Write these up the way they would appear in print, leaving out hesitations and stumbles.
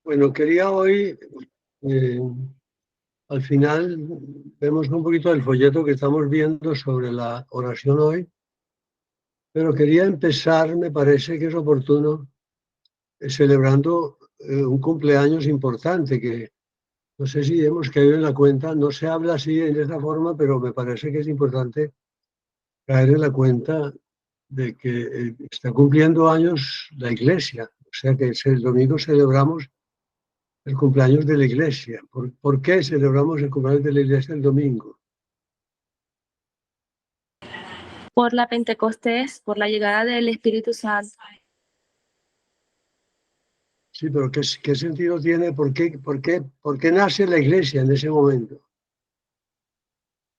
Bueno, quería hoy, eh, al final, vemos un poquito del folleto que estamos viendo sobre la oración hoy, pero quería empezar, me parece que es oportuno, celebrando un cumpleaños importante que no sé si hemos caído en la cuenta, no se habla así en esta forma, pero me parece que es importante caer en la cuenta de que está cumpliendo años la Iglesia, o sea que el domingo celebramos el cumpleaños de la Iglesia. ¿Por qué celebramos el cumpleaños de la Iglesia el domingo? Por la Pentecostés, por la llegada del Espíritu Santo. Sí, pero ¿qué sentido tiene? ¿Por qué nace la Iglesia en ese momento?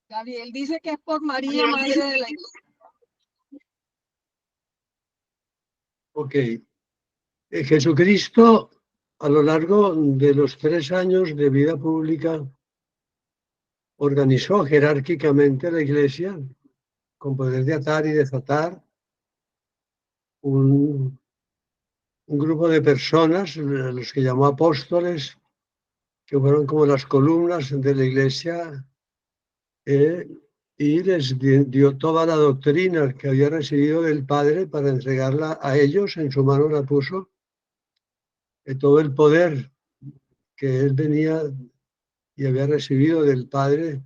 Gabriel dice que es por María, Madre de la Iglesia. Ok. Jesucristo, a lo largo de los 3 años de vida pública, organizó jerárquicamente la Iglesia con poder de atar y desatar un grupo de personas, los que llamó apóstoles, que fueron como las columnas de la Iglesia, y les dio toda la doctrina que había recibido del Padre para entregarla a ellos, en su mano la puso, todo el poder que él venía y había recibido del Padre,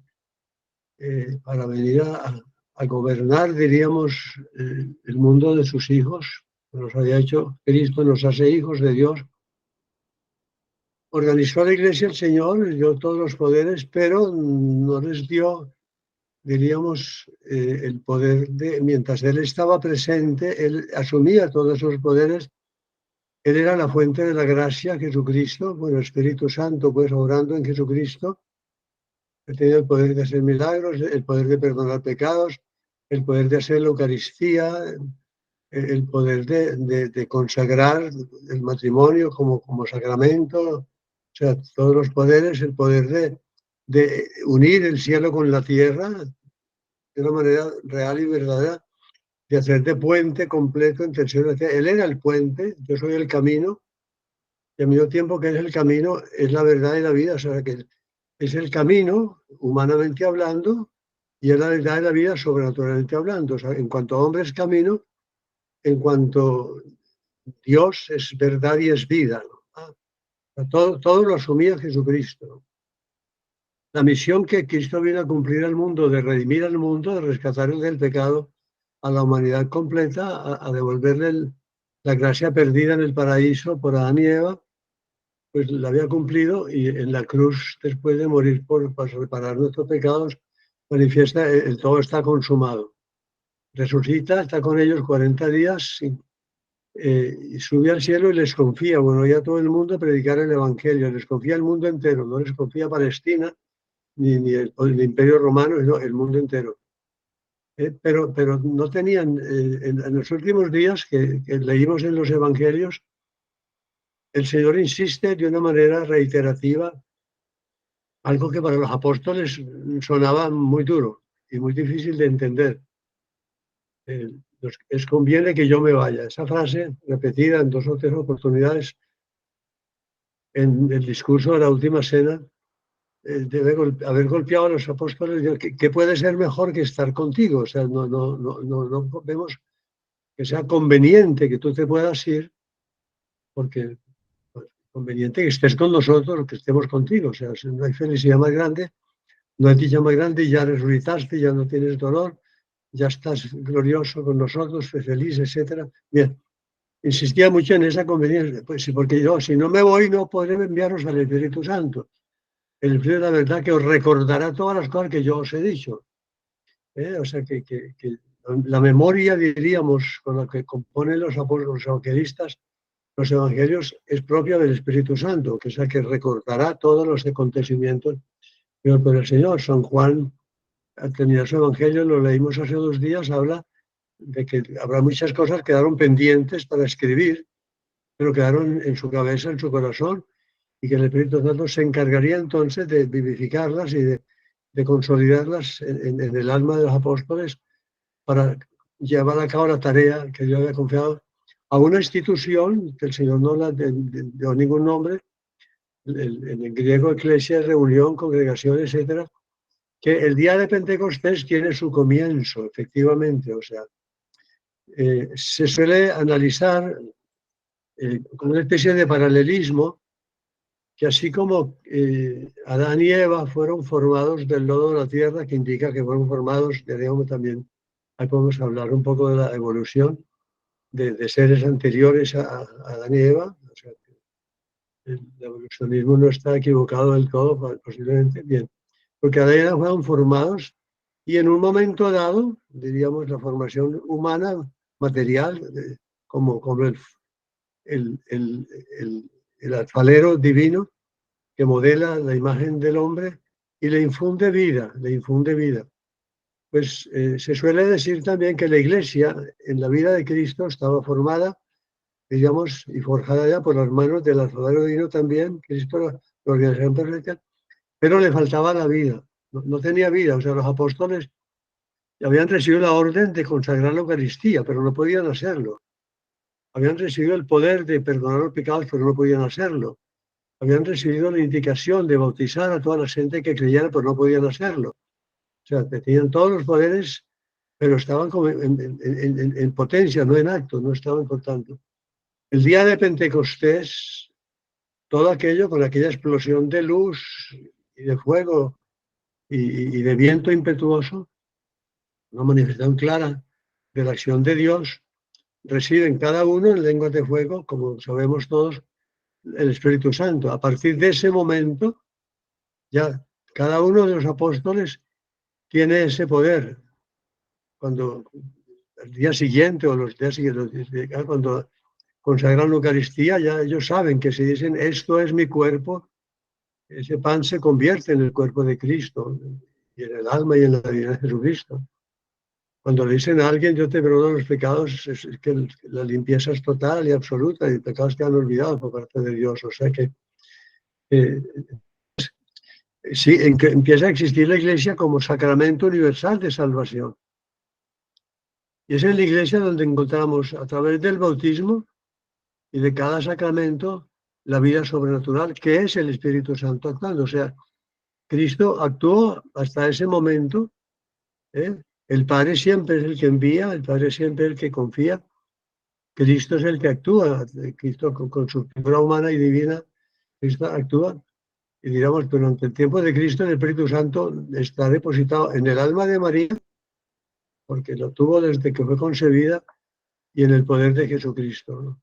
para venir a gobernar, diríamos, el mundo de sus hijos. Nos había hecho Cristo, nos hace hijos de Dios. Organizó la Iglesia el Señor, les dio todos los poderes, pero no les dio, diríamos, el poder de, mientras él estaba presente, él asumía todos esos poderes, él era la fuente de la gracia, Jesucristo, bueno, Espíritu Santo, pues obrando en Jesucristo, él tenía el poder de hacer milagros, el poder de perdonar pecados, el poder de hacer la Eucaristía, el poder de consagrar el matrimonio como sacramento, o sea, todos los poderes, el poder de unir el cielo con la tierra de una manera real y verdadera, de hacer de puente completo entre el cielo y la tierra. Él era el puente, yo soy el camino, y al mismo tiempo que es el camino, es la verdad y la vida, o sea, que es el camino, humanamente hablando, y es la verdad y la vida, sobrenaturalmente hablando. O sea, en cuanto a hombre es camino, en cuanto Dios es verdad y es vida, ¿no? Todo lo asumía Jesucristo. La misión que Cristo vino a cumplir al mundo, de redimir al mundo, de rescatar del pecado a la humanidad completa, a devolverle la gracia perdida en el paraíso por Adán y Eva, pues la había cumplido, y en la cruz, después de morir para reparar nuestros pecados, manifiesta el todo está consumado. Resucita, está con ellos 40 días, y sube al cielo y les confía, bueno, ya todo el mundo a predicar el Evangelio, les confía el mundo entero, no les confía Palestina, ni el Imperio Romano, sino el mundo entero. Pero no tenían, en los últimos días que leímos en los Evangelios, el Señor insiste de una manera reiterativa, algo que para los apóstoles sonaba muy duro y muy difícil de entender. Les conviene que yo me vaya. Esa frase, repetida en 2 o 3 oportunidades en el discurso de la última cena, debe haber golpeado a los apóstoles. ¿Qué puede ser mejor que estar contigo? O sea, no vemos que sea conveniente que tú te puedas ir, porque pues, conveniente que estés con nosotros, que estemos contigo. O sea, si no hay felicidad más grande, no hay dicha más grande, ya resucitaste, ya no tienes dolor, ya estás glorioso con nosotros, feliz, etcétera. Bien, insistía mucho en esa conveniencia, pues sí, porque yo, si no me voy, no podré enviaros al Espíritu Santo. El Espíritu de la verdad que os recordará todas las cosas que yo os he dicho. O sea, que la memoria, diríamos, con la que componen los apóstoles, los evangelistas, los evangelios, es propia del Espíritu Santo, que es el que recordará todos los acontecimientos por el Señor. San Juan, al terminar su evangelio, lo leímos hace 2 días, habla de que habrá muchas cosas que quedaron pendientes para escribir, pero quedaron en su cabeza, en su corazón, y que el Espíritu Santo se encargaría entonces de vivificarlas y de consolidarlas en el alma de los apóstoles para llevar a cabo la tarea que Dios había confiado a una institución que el Señor no la dio ningún nombre, en el griego eclesia es reunión, congregación, etcétera, que el día de Pentecostés tiene su comienzo, efectivamente. O sea, se suele analizar como una especie de paralelismo, que así como Adán y Eva fueron formados del lodo de la tierra, que indica que fueron formados, digamos, también, ahí podemos hablar un poco de la evolución de seres anteriores a Adán y Eva. O sea, el evolucionismo no está equivocado del todo, posiblemente, bien, porque Adán y Eva fueron formados y en un momento dado, diríamos, la formación humana, material, como el alfarero divino que modela la imagen del hombre y le infunde vida, le infunde vida. Pues se suele decir también que la Iglesia en la vida de Cristo estaba formada, digamos, y forjada ya por las manos del alfarero divino también. Cristo la organización perfecta, pero le faltaba la vida, no tenía vida. O sea, los apóstoles habían recibido la orden de consagrar la Eucaristía, pero no podían hacerlo. Habían recibido el poder de perdonar los pecados, pero no podían hacerlo. Habían recibido la indicación de bautizar a toda la gente que creyera, pero no podían hacerlo. O sea, tenían todos los poderes, pero estaban como en potencia, no en acto, no estaban por tanto. El día de Pentecostés, todo aquello con aquella explosión de luz y de fuego y de viento impetuoso, una manifestación clara de la acción de Dios, reciben cada uno en lenguas de fuego, como sabemos todos, el Espíritu Santo. A partir de ese momento, ya cada uno de los apóstoles tiene ese poder. Cuando el día siguiente o los días siguientes, cuando consagran la Eucaristía, ya ellos saben que si dicen esto es mi cuerpo, ese pan se convierte en el cuerpo de Cristo y en el alma y en la divinidad de Jesucristo. Cuando le dicen a alguien yo te perdono los pecados, es que la limpieza es total y absoluta y los pecados quedan olvidados por parte de Dios. O sea que sí, empieza a existir la Iglesia como sacramento universal de salvación. Y es en la Iglesia donde encontramos, a través del bautismo y de cada sacramento, la vida sobrenatural, que es el Espíritu Santo actuando. O sea, Cristo actuó hasta ese momento. El Padre siempre es el que envía, el Padre siempre es el que confía. Cristo es el que actúa. Cristo con su figura humana y divina, Cristo actúa. Y digamos, durante el tiempo de Cristo, el Espíritu Santo está depositado en el alma de María, porque lo tuvo desde que fue concebida, y en el poder de Jesucristo, ¿no?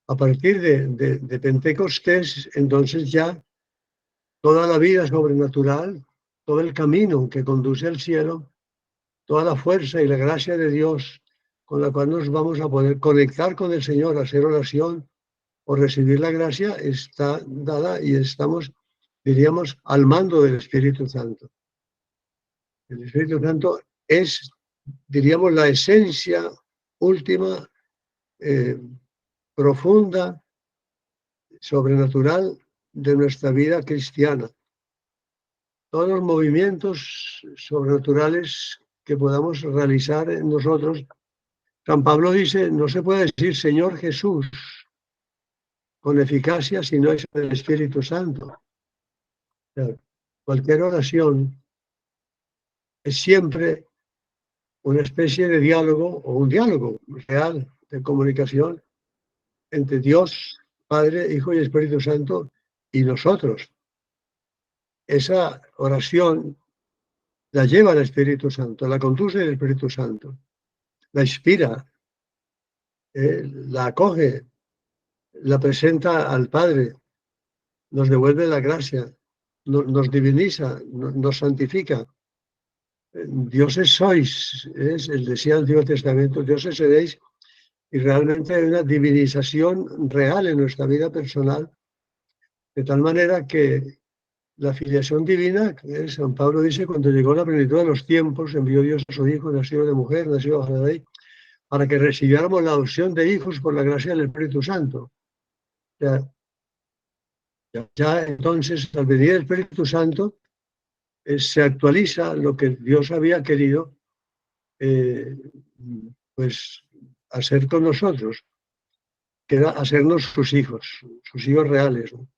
A partir de Pentecostés, entonces ya toda la vida sobrenatural, todo el camino que conduce al cielo, toda la fuerza y la gracia de Dios con la cual nos vamos a poder conectar con el Señor, hacer oración o recibir la gracia, está dada y estamos, diríamos, al mando del Espíritu Santo. El Espíritu Santo es, diríamos, la esencia última, profunda, sobrenatural de nuestra vida cristiana. Todos los movimientos sobrenaturales que podamos realizar en nosotros, San Pablo dice, no se puede decir Señor Jesús con eficacia si no es el Espíritu Santo. O sea, cualquier oración es siempre una especie de diálogo o un diálogo real de comunicación entre Dios, Padre, Hijo y Espíritu Santo y nosotros. Esa oración la lleva el Espíritu Santo, la conduce el Espíritu Santo, la inspira, la acoge, la presenta al Padre, nos devuelve la gracia, nos diviniza, nos santifica. Dioses sois, decía el Antiguo Testamento, dioses seréis, y realmente hay una divinización real en nuestra vida personal, de tal manera que la filiación divina, que San Pablo dice, cuando llegó la plenitud de los tiempos, envió Dios a su Hijo, nacido de mujer, nacido bajo la ley, para que recibiéramos la adopción de hijos por la gracia del Espíritu Santo. Ya entonces, al venir el Espíritu Santo, se actualiza lo que Dios había querido pues hacer con nosotros, que era hacernos sus hijos reales, ¿no?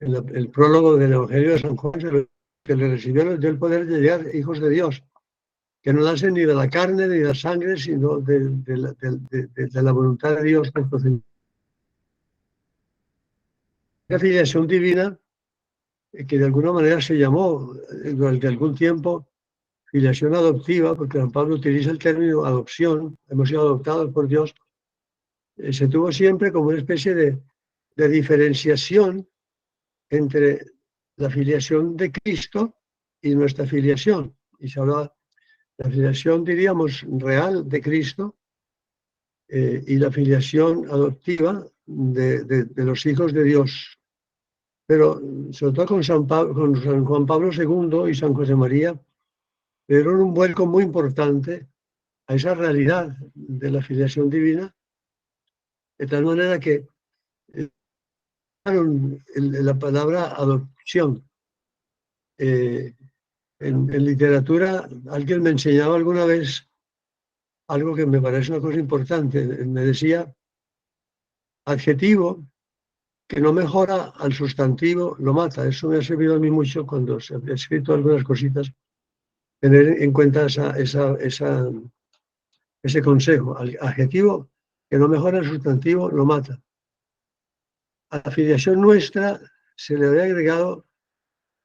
el prólogo del Evangelio de San Juan, que le recibió les dio el poder de llegar hijos de Dios, que no nacen ni de la carne ni de la sangre, sino de la voluntad de Dios. La filiación divina, que de alguna manera se llamó durante algún tiempo filiación adoptiva, porque San Pablo utiliza el término adopción, hemos sido adoptados por Dios, se tuvo siempre como una especie de diferenciación entre la filiación de Cristo y nuestra filiación. Y se hablaba de la filiación, diríamos, real de Cristo y la filiación adoptiva de los hijos de Dios. Pero sobre todo con San Juan Pablo II y San José María, dieron un vuelco muy importante a esa realidad de la filiación divina, de tal manera que la palabra adopción. En literatura, alguien me enseñaba alguna vez algo que me parece una cosa importante. Me decía, adjetivo que no mejora al sustantivo, lo mata. Eso me ha servido a mí mucho cuando he escrito algunas cositas, tener en cuenta ese consejo. Adjetivo que no mejora el sustantivo, lo mata. A la filiación nuestra se le había agregado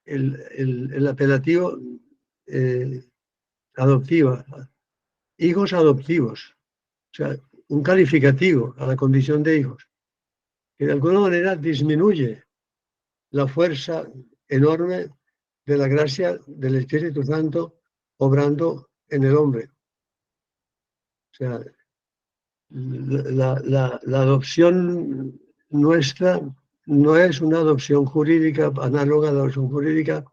el apelativo adoptiva, hijos adoptivos, o sea, un calificativo a la condición de hijos, que de alguna manera disminuye la fuerza enorme de la gracia del Espíritu Santo obrando en el hombre. O sea, la adopción nuestra no es una adopción jurídica, análoga a la adopción jurídica,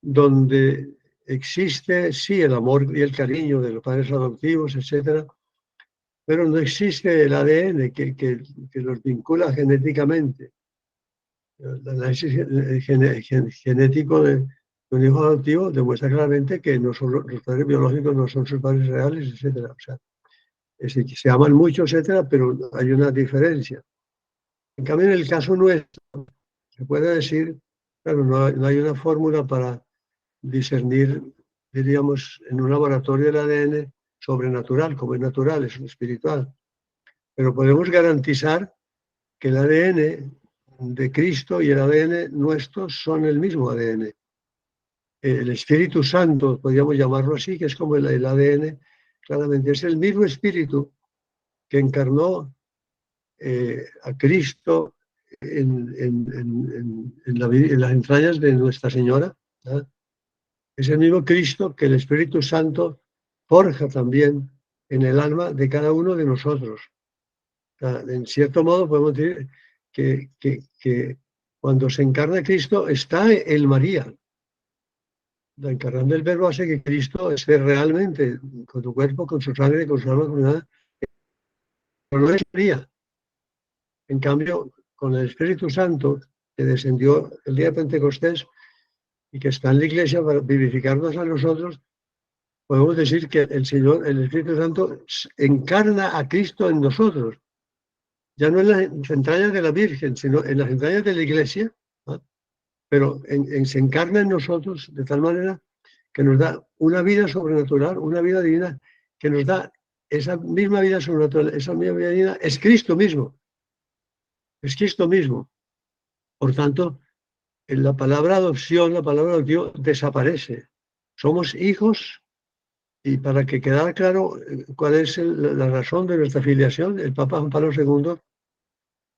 donde existe, sí, el amor y el cariño de los padres adoptivos, etcétera, pero no existe el ADN que los vincula genéticamente. El análisis genético de un hijo adoptivo demuestra claramente que no son los padres biológicos no son sus padres reales, etcétera. O sea, se aman mucho, etcétera, pero hay una diferencia. En cambio, en el caso nuestro, se puede decir, claro, no hay una fórmula para discernir, diríamos, en un laboratorio del ADN sobrenatural, como es natural, es espiritual. Pero podemos garantizar que el ADN de Cristo y el ADN nuestro son el mismo ADN. El Espíritu Santo, podríamos llamarlo así, que es como el ADN, claramente es el mismo Espíritu que encarnó a Cristo en las entrañas de Nuestra Señora. ¿Eh? Es el mismo Cristo que el Espíritu Santo forja también en el alma de cada uno de nosotros. O sea, en cierto modo podemos decir que cuando se encarna Cristo está en María. La encarnación del Verbo hace que Cristo esté realmente con tu cuerpo, con su sangre, con su alma, con nada. Pero no es María. En cambio, con el Espíritu Santo, que descendió el día de Pentecostés y que está en la Iglesia para vivificarnos a nosotros, podemos decir que el Señor, el Espíritu Santo, encarna a Cristo en nosotros. Ya no en las entrañas de la Virgen, sino en las entrañas de la Iglesia, ¿no? Pero se encarna en nosotros de tal manera que nos da una vida sobrenatural, una vida divina, que nos da esa misma vida sobrenatural, esa misma vida divina, es Cristo mismo. Es Cristo mismo. Por tanto, en la palabra adopción, la palabra adopción desaparece. Somos hijos, y para que quedara claro cuál es la razón de nuestra filiación, el Papa Juan Pablo II,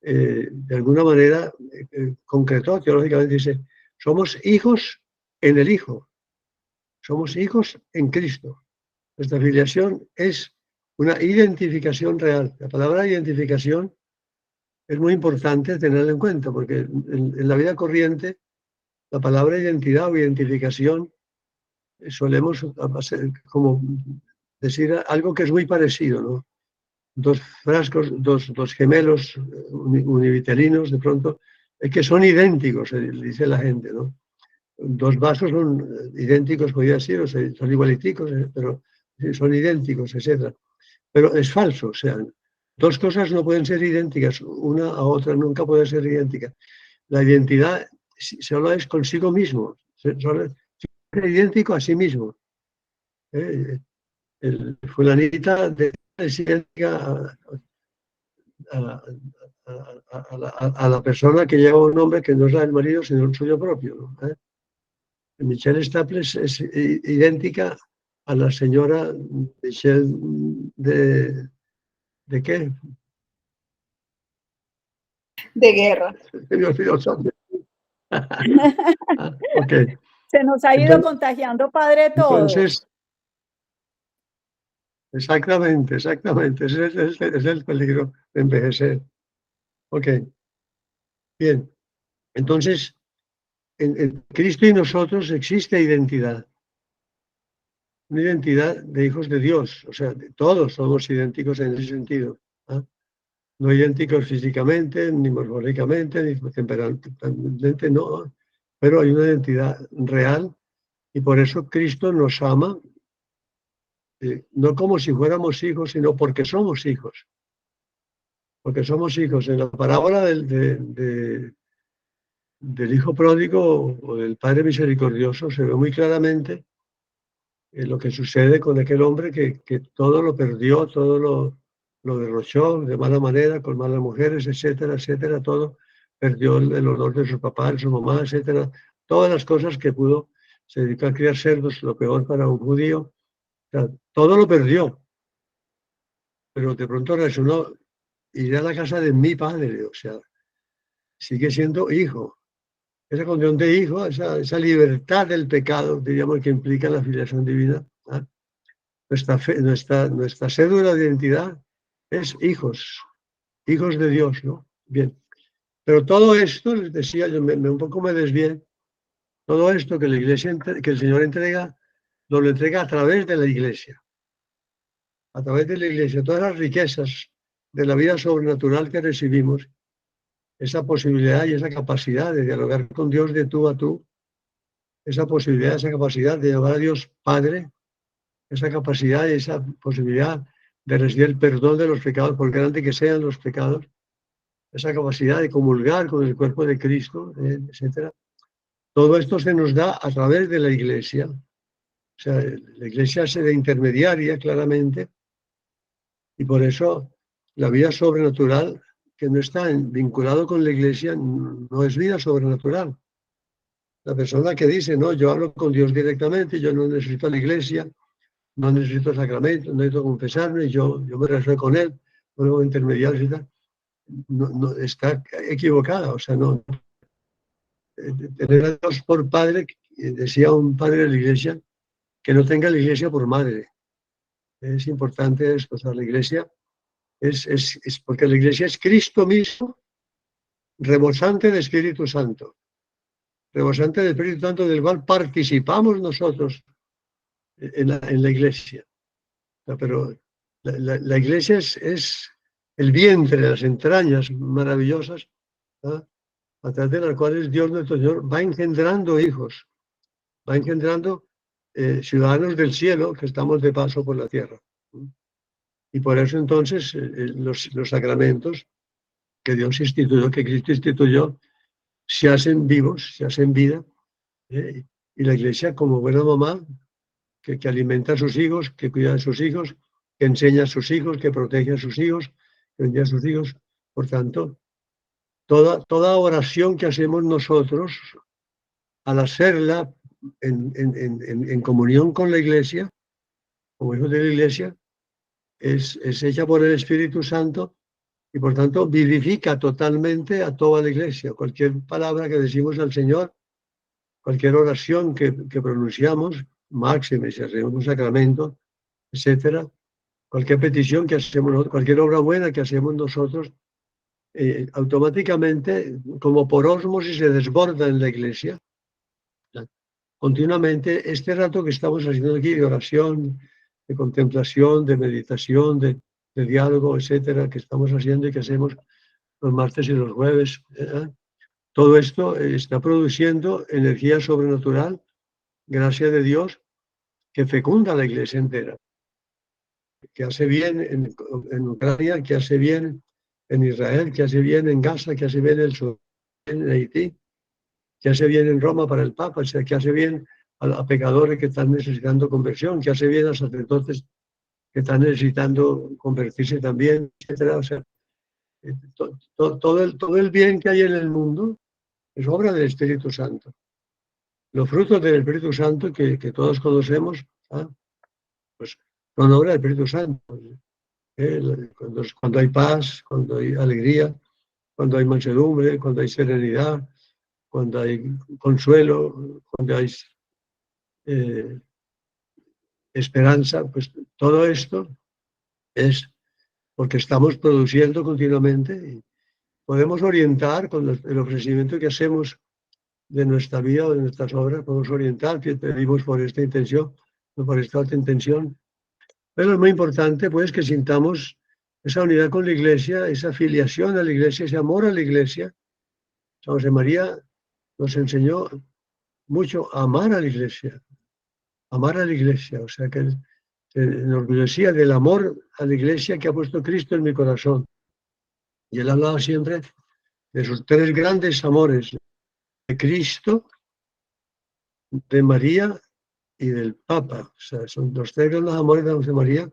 de alguna manera, concretó teológicamente, dice, somos hijos en el Hijo, somos hijos en Cristo. Nuestra filiación es una identificación real. La palabra identificación es muy importante tenerla en cuenta, porque en la vida corriente, la palabra identidad o identificación solemos como decir algo que es muy parecido, ¿no? Dos frascos, dos gemelos univitelinos, de pronto, es que son idénticos, dice la gente, ¿no? Dos vasos son idénticos, podría decir, o sea, son igualiticos, pero son idénticos, etc. Pero es falso, o sea, dos cosas no pueden ser idénticas, una a otra nunca puede ser idéntica. La identidad solo es consigo mismo, solo es idéntico a sí mismo. El fulanita es idéntica a la persona que lleva un nombre que no es la del marido, sino el suyo propio, ¿no? Michelle Staples es idéntica a la señora Michelle ¿de qué? De guerra. Me olvidó el nombre. Ok. Se nos ha ido contagiando, padre, todo. Entonces, exactamente. Ese es el peligro de envejecer. Ok. Bien. Entonces, en Cristo y nosotros existe identidad. Una identidad de hijos de Dios. O sea, todos somos idénticos en ese sentido. No idénticos físicamente, ni morfológicamente, ni temperamentalmente, no. Pero hay una identidad real y por eso Cristo nos ama, no como si fuéramos hijos, sino porque somos hijos. Porque somos hijos. En la parábola del hijo pródigo o del padre misericordioso se ve muy claramente lo que sucede con aquel hombre que todo lo perdió, todo lo derrochó de mala manera, con malas mujeres, etcétera, etcétera, todo. Perdió el honor de su papá, de su mamá, etcétera. Todas las cosas que pudo. Se dedicó a criar cerdos, lo peor para un judío. O sea, todo lo perdió. Pero de pronto resonó, iré a la casa de mi padre. O sea, sigue siendo hijo. Esa condición de hijo, esa libertad del pecado, diríamos, que implica la filiación divina. Nuestra cédula de identidad es hijos de Dios, ¿no? Bien. Pero todo esto, les decía, yo un poco me desvié, todo esto que la Iglesia, que el Señor entrega, nos lo entrega a través de la Iglesia. A través de la Iglesia, todas las riquezas de la vida sobrenatural que recibimos, esa posibilidad y esa capacidad de dialogar con Dios de tú a tú, esa posibilidad, esa capacidad de llamar a Dios Padre, esa capacidad y esa posibilidad de recibir el perdón de los pecados, por grande que sean los pecados, esa capacidad de comulgar con el cuerpo de Cristo, etcétera. Todo esto se nos da a través de la Iglesia. O sea, la Iglesia se ve intermediaria claramente y por eso la vida sobrenatural que no está vinculado con la Iglesia no es vida sobrenatural. La persona que dice, no, yo hablo con Dios directamente, yo no necesito la Iglesia, no necesito sacramentos, no necesito confesarme, yo me relaciono con Él, luego intermediarios y tal. No, está equivocada, o sea, no. Tener a Dios por padre, decía un padre de la Iglesia, que no tenga la Iglesia por madre. Es importante esto, o sea, la Iglesia es porque la Iglesia es Cristo mismo, rebosante de Espíritu Santo, rebosante del Espíritu Santo del cual participamos nosotros en la Iglesia. Pero la Iglesia es el vientre, las entrañas maravillosas, ¿no? A través de las cuales Dios nuestro Señor va engendrando hijos, va engendrando ciudadanos del cielo que estamos de paso por la tierra. Y por eso entonces los sacramentos que Dios instituyó, que Cristo instituyó, se hacen vivos, se hacen vida. Y la Iglesia, como buena mamá, que alimenta a sus hijos, que cuida de sus hijos, que enseña a sus hijos, que protege a sus hijos, que bendiga a sus hijos. Por tanto, toda oración que hacemos nosotros, al hacerla en comunión con la Iglesia, como hijos de la Iglesia, es hecha por el Espíritu Santo y por tanto vivifica totalmente a toda la Iglesia. Cualquier palabra que decimos al Señor, cualquier oración que pronunciamos, máxime si hacemos un sacramento, etcétera, cualquier petición que hacemos, cualquier obra buena que hacemos nosotros, automáticamente, como por ósmosis, se desborda en la Iglesia. Continuamente, este rato que estamos haciendo aquí de oración, de contemplación, de meditación, de diálogo, etcétera, que estamos haciendo y que hacemos los martes y los jueves, todo esto está produciendo energía sobrenatural, gracia de Dios, que fecunda a la Iglesia entera, que hace bien en Ucrania, que hace bien en Israel, que hace bien en Gaza, que hace bien en Haití, que hace bien en Roma para el Papa, o sea, que hace bien a pecadores que están necesitando conversión, que hace bien a sacerdotes que están necesitando convertirse también, etcétera. O sea, todo el bien que hay en el mundo es obra del Espíritu Santo. Los frutos del Espíritu Santo que todos conocemos, pues son obra del Espíritu Santo. Cuando hay paz, cuando hay alegría, cuando hay mansedumbre, cuando hay serenidad, cuando hay consuelo, cuando hay esperanza, pues todo esto es porque estamos produciendo continuamente y podemos orientar con el ofrecimiento que hacemos de nuestra vida o de nuestras obras, podemos orientar, que pedimos por esta intención, no por esta otra intención. Pero es muy importante pues que sintamos esa unidad con la Iglesia, esa afiliación a la Iglesia, ese amor a la Iglesia. San José María nos enseñó mucho a amar a la Iglesia, o sea que se enorgullecía del amor a la Iglesia que ha puesto Cristo en mi corazón. Y él hablaba siempre de sus tres grandes amores, de Cristo, de María y del Papa. O sea, son los tres grandes amores de José María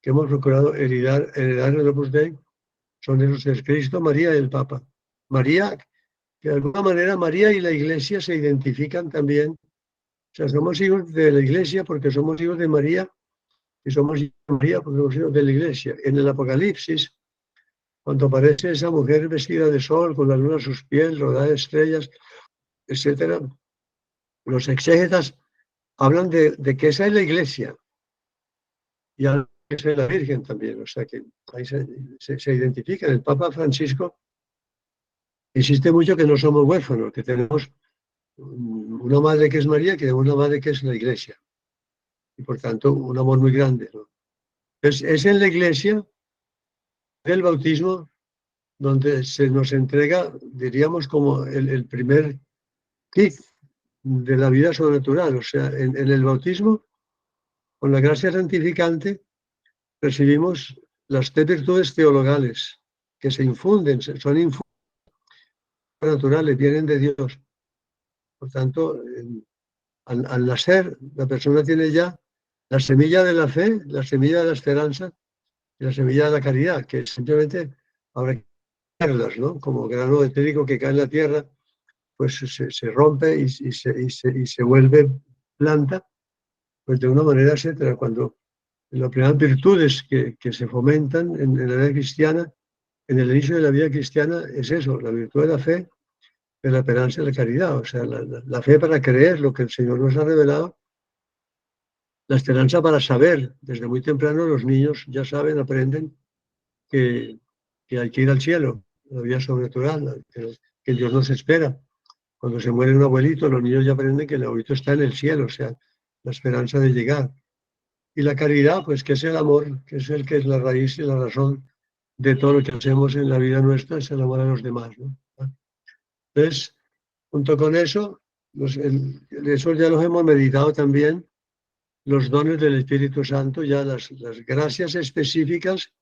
que hemos procurado heredar en el Opus Dei. Son esos tres, Cristo, María y el Papa. María, que de alguna manera María y la Iglesia se identifican también. O sea, somos hijos de la Iglesia porque somos hijos de María y somos hijos de María porque somos hijos de la Iglesia. En el Apocalipsis, cuando aparece esa mujer vestida de sol, con la luna a sus pies, rodeada de estrellas, etcétera, los exégetas hablan de que esa es la Iglesia y hablan que esa es la Virgen también. O sea que ahí se identifican. El Papa Francisco insiste mucho que no somos huérfanos, que tenemos una madre que es María y que tenemos una madre que es la Iglesia. Y por tanto, un amor muy grande, ¿no? Entonces, es en la Iglesia del bautismo donde se nos entrega, diríamos, como el primer kit de la vida sobrenatural. O sea, en el bautismo, con la gracia santificante, recibimos las tres virtudes teologales que se infunden, son naturales, vienen de Dios. Por tanto, al nacer, la persona tiene ya la semilla de la fe, la semilla de la esperanza y la semilla de la caridad, que simplemente habrá que hacerlas, ¿no? Como grano de trigo que cae en la tierra, pues se rompe y se vuelve planta, pues de una manera, etcétera. Cuando las primeras virtudes que se fomentan en la vida cristiana, en el inicio de la vida cristiana, es eso, la virtud de la fe, de la esperanza y la caridad. O sea, la fe para creer lo que el Señor nos ha revelado, la esperanza para saber. Desde muy temprano los niños ya saben, aprenden que hay que ir al cielo, la vida sobrenatural, que Dios nos espera. Cuando se muere un abuelito, los niños ya aprenden que el abuelito está en el cielo, o sea, la esperanza de llegar. Y la caridad, pues que es el amor, que es la raíz y la razón de todo lo que hacemos en la vida nuestra, es el amor a los demás, ¿no? Entonces, junto con eso, eso ya los hemos meditado también, los dones del Espíritu Santo, ya las gracias específicas,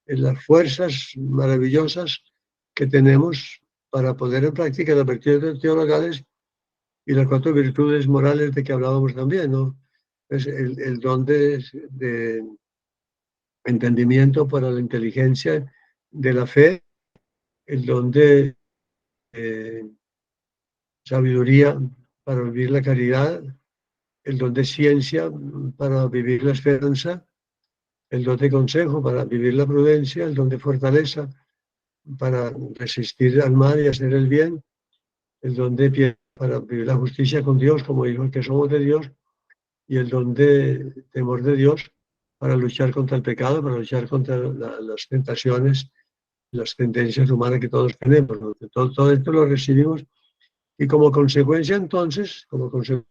las fuerzas maravillosas que tenemos para poner en práctica las virtudes teologales y las cuatro virtudes morales de que hablábamos también, ¿no? Es el don de entendimiento para la inteligencia, de la fe, el don de sabiduría para vivir la caridad, el don de ciencia para vivir la esperanza, el don de consejo para vivir la prudencia, el don de fortaleza para resistir al mal y hacer el bien, el don de piedad para vivir la justicia con Dios como hijos que somos de Dios, y el don de temor de Dios para luchar contra el pecado, para luchar contra las tentaciones, las tendencias humanas que todos tenemos, ¿no? Todo esto lo recibimos y como consecuencia entonces, como consecuencia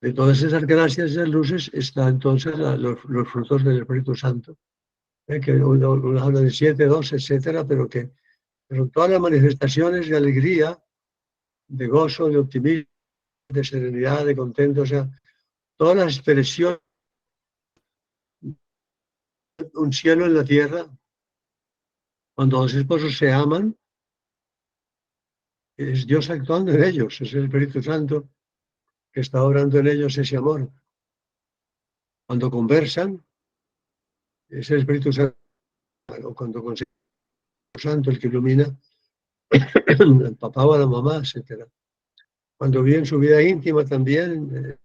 de todas esas gracias y esas luces, está entonces los frutos del Espíritu Santo, que uno habla de 7, 12, etcétera, pero que son todas las manifestaciones de alegría, de gozo, de optimismo, de serenidad, de contento, o sea, todas las expresiones de un cielo en la tierra, cuando dos esposos se aman, es Dios actuando en ellos, es el Espíritu Santo que está obrando en ellos ese amor. Cuando conversan, es el Espíritu Santo, o cuando consiguen el Espíritu Santo el que ilumina al papá o a la mamá, etc. Cuando viven su vida íntima también,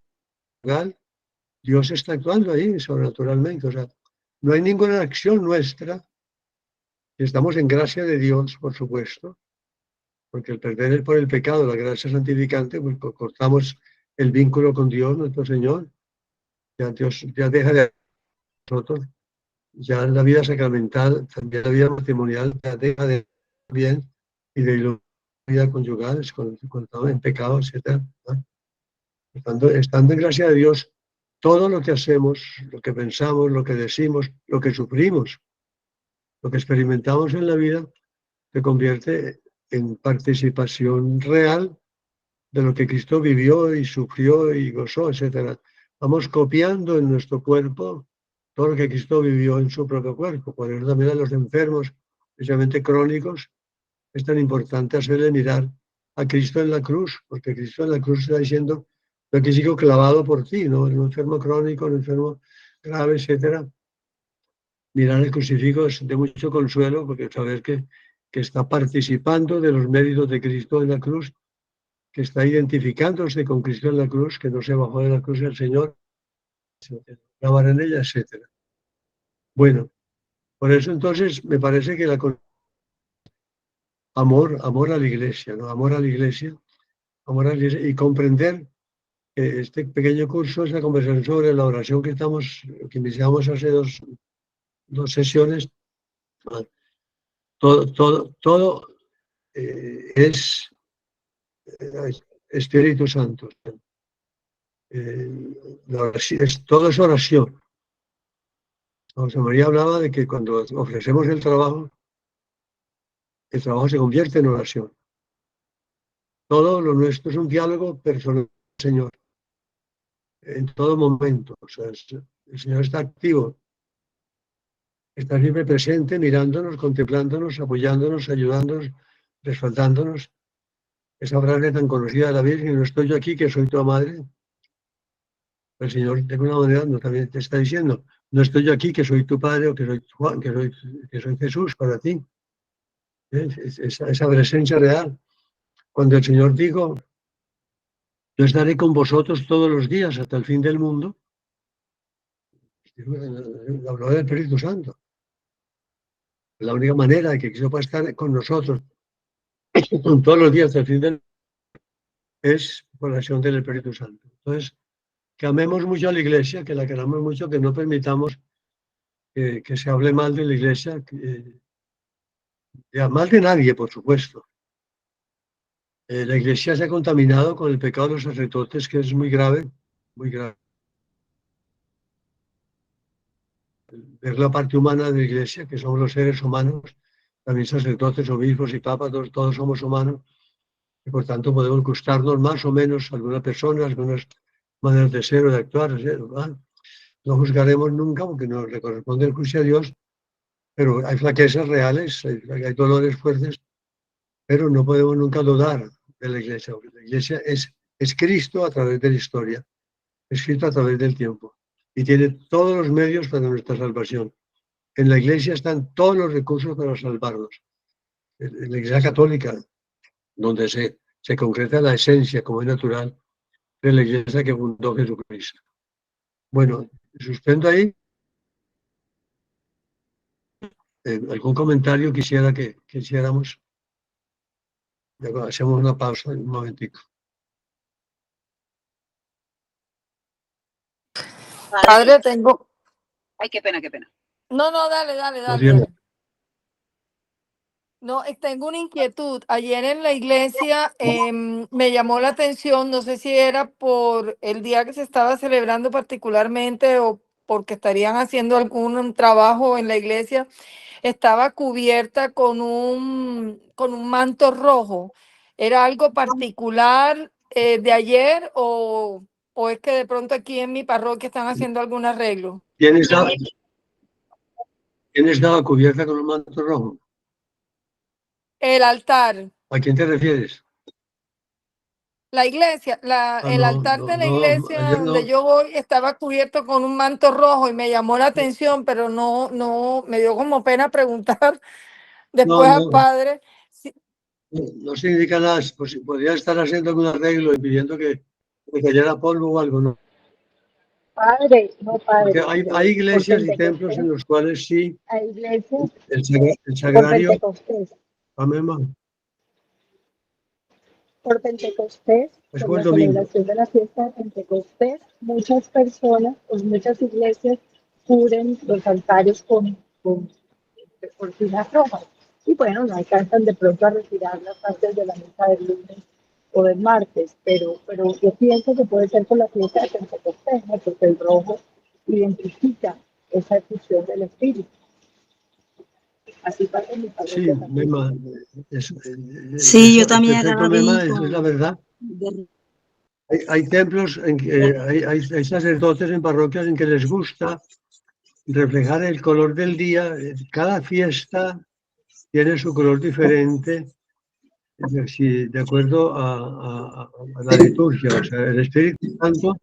Dios está actuando ahí sobrenaturalmente. O sea, no hay ninguna acción nuestra. Estamos en gracia de Dios, por supuesto, porque al perder por el pecado la gracia santificante, pues cortamos el vínculo con Dios, nuestro Señor. Ya Dios ya deja de nosotros, ya la vida sacramental, también la vida matrimonial, ya deja de bien y de la vida conyugal, cuando estamos en pecado, etc. ¿no? Estando en gracia de Dios, todo lo que hacemos, lo que pensamos, lo que decimos, lo que sufrimos, lo que experimentamos en la vida, se convierte en participación real de lo que Cristo vivió y sufrió y gozó, etc. Vamos copiando en nuestro cuerpo todo lo que Cristo vivió en su propio cuerpo. Por eso también a los enfermos, especialmente crónicos, es tan importante hacerle mirar a Cristo en la cruz, porque Cristo en la cruz está diciendo, yo aquí sigo clavado por ti, ¿no? El enfermo crónico, el enfermo grave, etc. Mirar el crucifijo es de mucho consuelo, porque saber que está participando de los méritos de Cristo en la cruz, que está identificándose con Cristo en la cruz, que no se bajó de la cruz del Señor, grabar en ella, etc. Bueno, por eso entonces me parece que amor a la Iglesia, ¿no? Amor a la Iglesia, amor a la Iglesia y comprender que este pequeño curso, esa conversación sobre la oración que iniciamos hace dos sesiones, todo es Espíritu Santo. Todo es oración. José María hablaba de que cuando ofrecemos el trabajo se convierte en oración. Todo lo nuestro es un diálogo personal con el Señor, en todo momento. O sea, el Señor está activo, está siempre presente, mirándonos, contemplándonos, apoyándonos, ayudándonos, respaldándonos. Esa frase tan conocida de la Virgen, no estoy yo aquí, que soy tu madre. El Señor de alguna manera también te está diciendo, no estoy yo aquí, que soy tu padre, o que soy Juan, que soy Jesús para ti. Esa presencia real. Cuando el Señor dijo, yo estaré con vosotros todos los días hasta el fin del mundo, habló del Espíritu Santo. La única manera de que Cristo pueda estar con nosotros todos los días hasta el fin del mundo es por la acción del Espíritu Santo. Entonces, que amemos mucho a la Iglesia, que la queramos mucho, que no permitamos que se hable mal de la Iglesia, mal de nadie, por supuesto. La Iglesia se ha contaminado con el pecado de los sacerdotes, que es muy grave, muy grave. Ver la parte humana de la Iglesia, que somos los seres humanos, también sacerdotes, obispos y papas, todos somos humanos, y por tanto podemos gustarnos más o menos a alguna persona, algunas maneras de ser o de actuar, ¿verdad? No juzgaremos nunca porque nos le corresponde el juicio a Dios, pero hay flaquezas reales, hay dolores fuertes, pero no podemos nunca dudar de la Iglesia, porque la Iglesia es Cristo a través de la historia, es Cristo a través del tiempo, y tiene todos los medios para nuestra salvación. En la Iglesia están todos los recursos para salvarnos. En la Iglesia Católica, donde se concreta la esencia, como es natural, de la Iglesia que fundó Jesucristo. Bueno, suspendo ahí. ¿Algún comentario quisiera que hiciéramos? Hacemos una pausa un momentico. Padre, tengo... Ay, qué pena, qué pena. No, dale. No, tengo una inquietud. Ayer en la iglesia me llamó la atención, no sé si era por el día que se estaba celebrando particularmente o porque estarían haciendo algún trabajo en la iglesia, estaba cubierta con un manto rojo. ¿Era algo particular de ayer o es que de pronto aquí en mi parroquia están haciendo algún arreglo? ¿Quién estaba cubierta con un manto rojo? El altar. ¿A quién te refieres? La iglesia, el no, altar de la iglesia ayer donde no. yo voy estaba cubierto con un manto rojo y me llamó la atención, pero no, me dio como pena preguntar No, después al no, padre. no significa nada. Pues podría estar haciendo algún arreglo y pidiendo que cayera polvo o algo, ¿no? Padre, no Porque padre, hay por iglesias y templos en Pentecostés, los cuales sí, hay iglesias el por sagrario, Pentecostés, amén, por Pentecostés, es por como el la domingo. celebración de la fiesta de Pentecostés, muchas personas, pues muchas iglesias cubren los altares con cortinas rojas. Y bueno, no alcanzan de pronto a retirarlas antes de la misa del lunes o del martes, pero yo pienso que puede ser por la fiesta de Pentecostés, ¿no? Porque el rojo identifica esa efusión del Espíritu. Así pasa en mi Sí, parroquia también. Mema, Sí, yo eso, también ya perfecto, la vi Mema, eso es la verdad. de- Hay templos, en que, hay sacerdotes en parroquias en que les gusta reflejar el color del día. Cada fiesta tiene su color diferente, de acuerdo a la liturgia. O sea, el Espíritu Santo,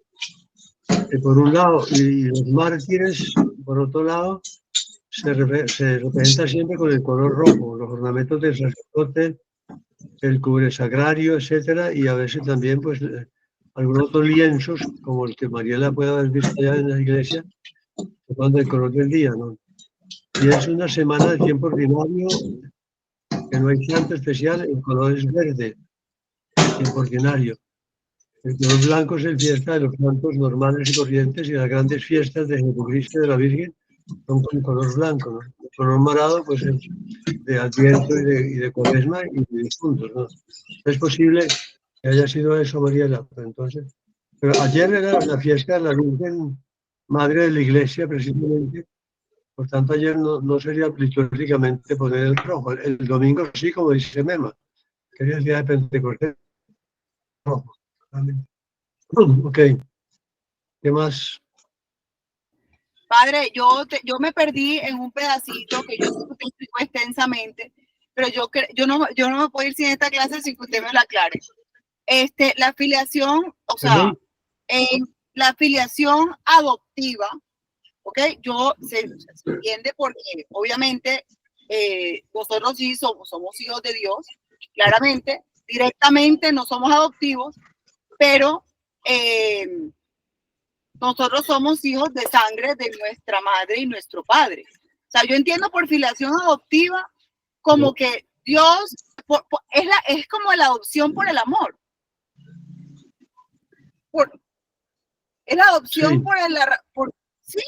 por un lado, y los mártires, por otro lado, se representa siempre con el color rojo, los ornamentos del sacerdote, el cubre sagrario, etcétera, y a veces también, pues, algunos otros lienzos, como el que Mariela puede haber visto allá en la iglesia, que van del color del día, ¿no? Y es una semana de tiempo ordinario, que no hay santo especial, el color es verde, tiempo ordinario. El color blanco es el fiesta de los santos normales y corrientes, y las grandes fiestas de Jesucristo y de la Virgen son con color blanco, ¿no? El color morado, pues es de Adviento y de Cuaresma y de difuntos, ¿no? Es posible que haya sido eso, Mariela, pero ayer era la fiesta de la Virgen Madre de la Iglesia, precisamente. Por tanto, ayer no sería litúrgicamente poner el rojo. El domingo sí, como dice Mema, que es el día de Pentecostés. Rojo. Amén. Ok, ¿qué más? Padre, yo me perdí en un pedacito que yo sé que usted explicó extensamente, pero yo no me puedo ir sin esta clase sin que usted me la aclare. La afiliación, o sea, ¿Perdón? la afiliación adoptiva, ¿ok? Se entiende porque obviamente nosotros sí somos hijos de Dios, claramente, directamente no somos adoptivos, pero nosotros somos hijos de sangre de nuestra madre y nuestro padre. O sea, yo entiendo por filiación adoptiva como que Dios es como la adopción por el amor. Es la adopción Sí. ¿sí?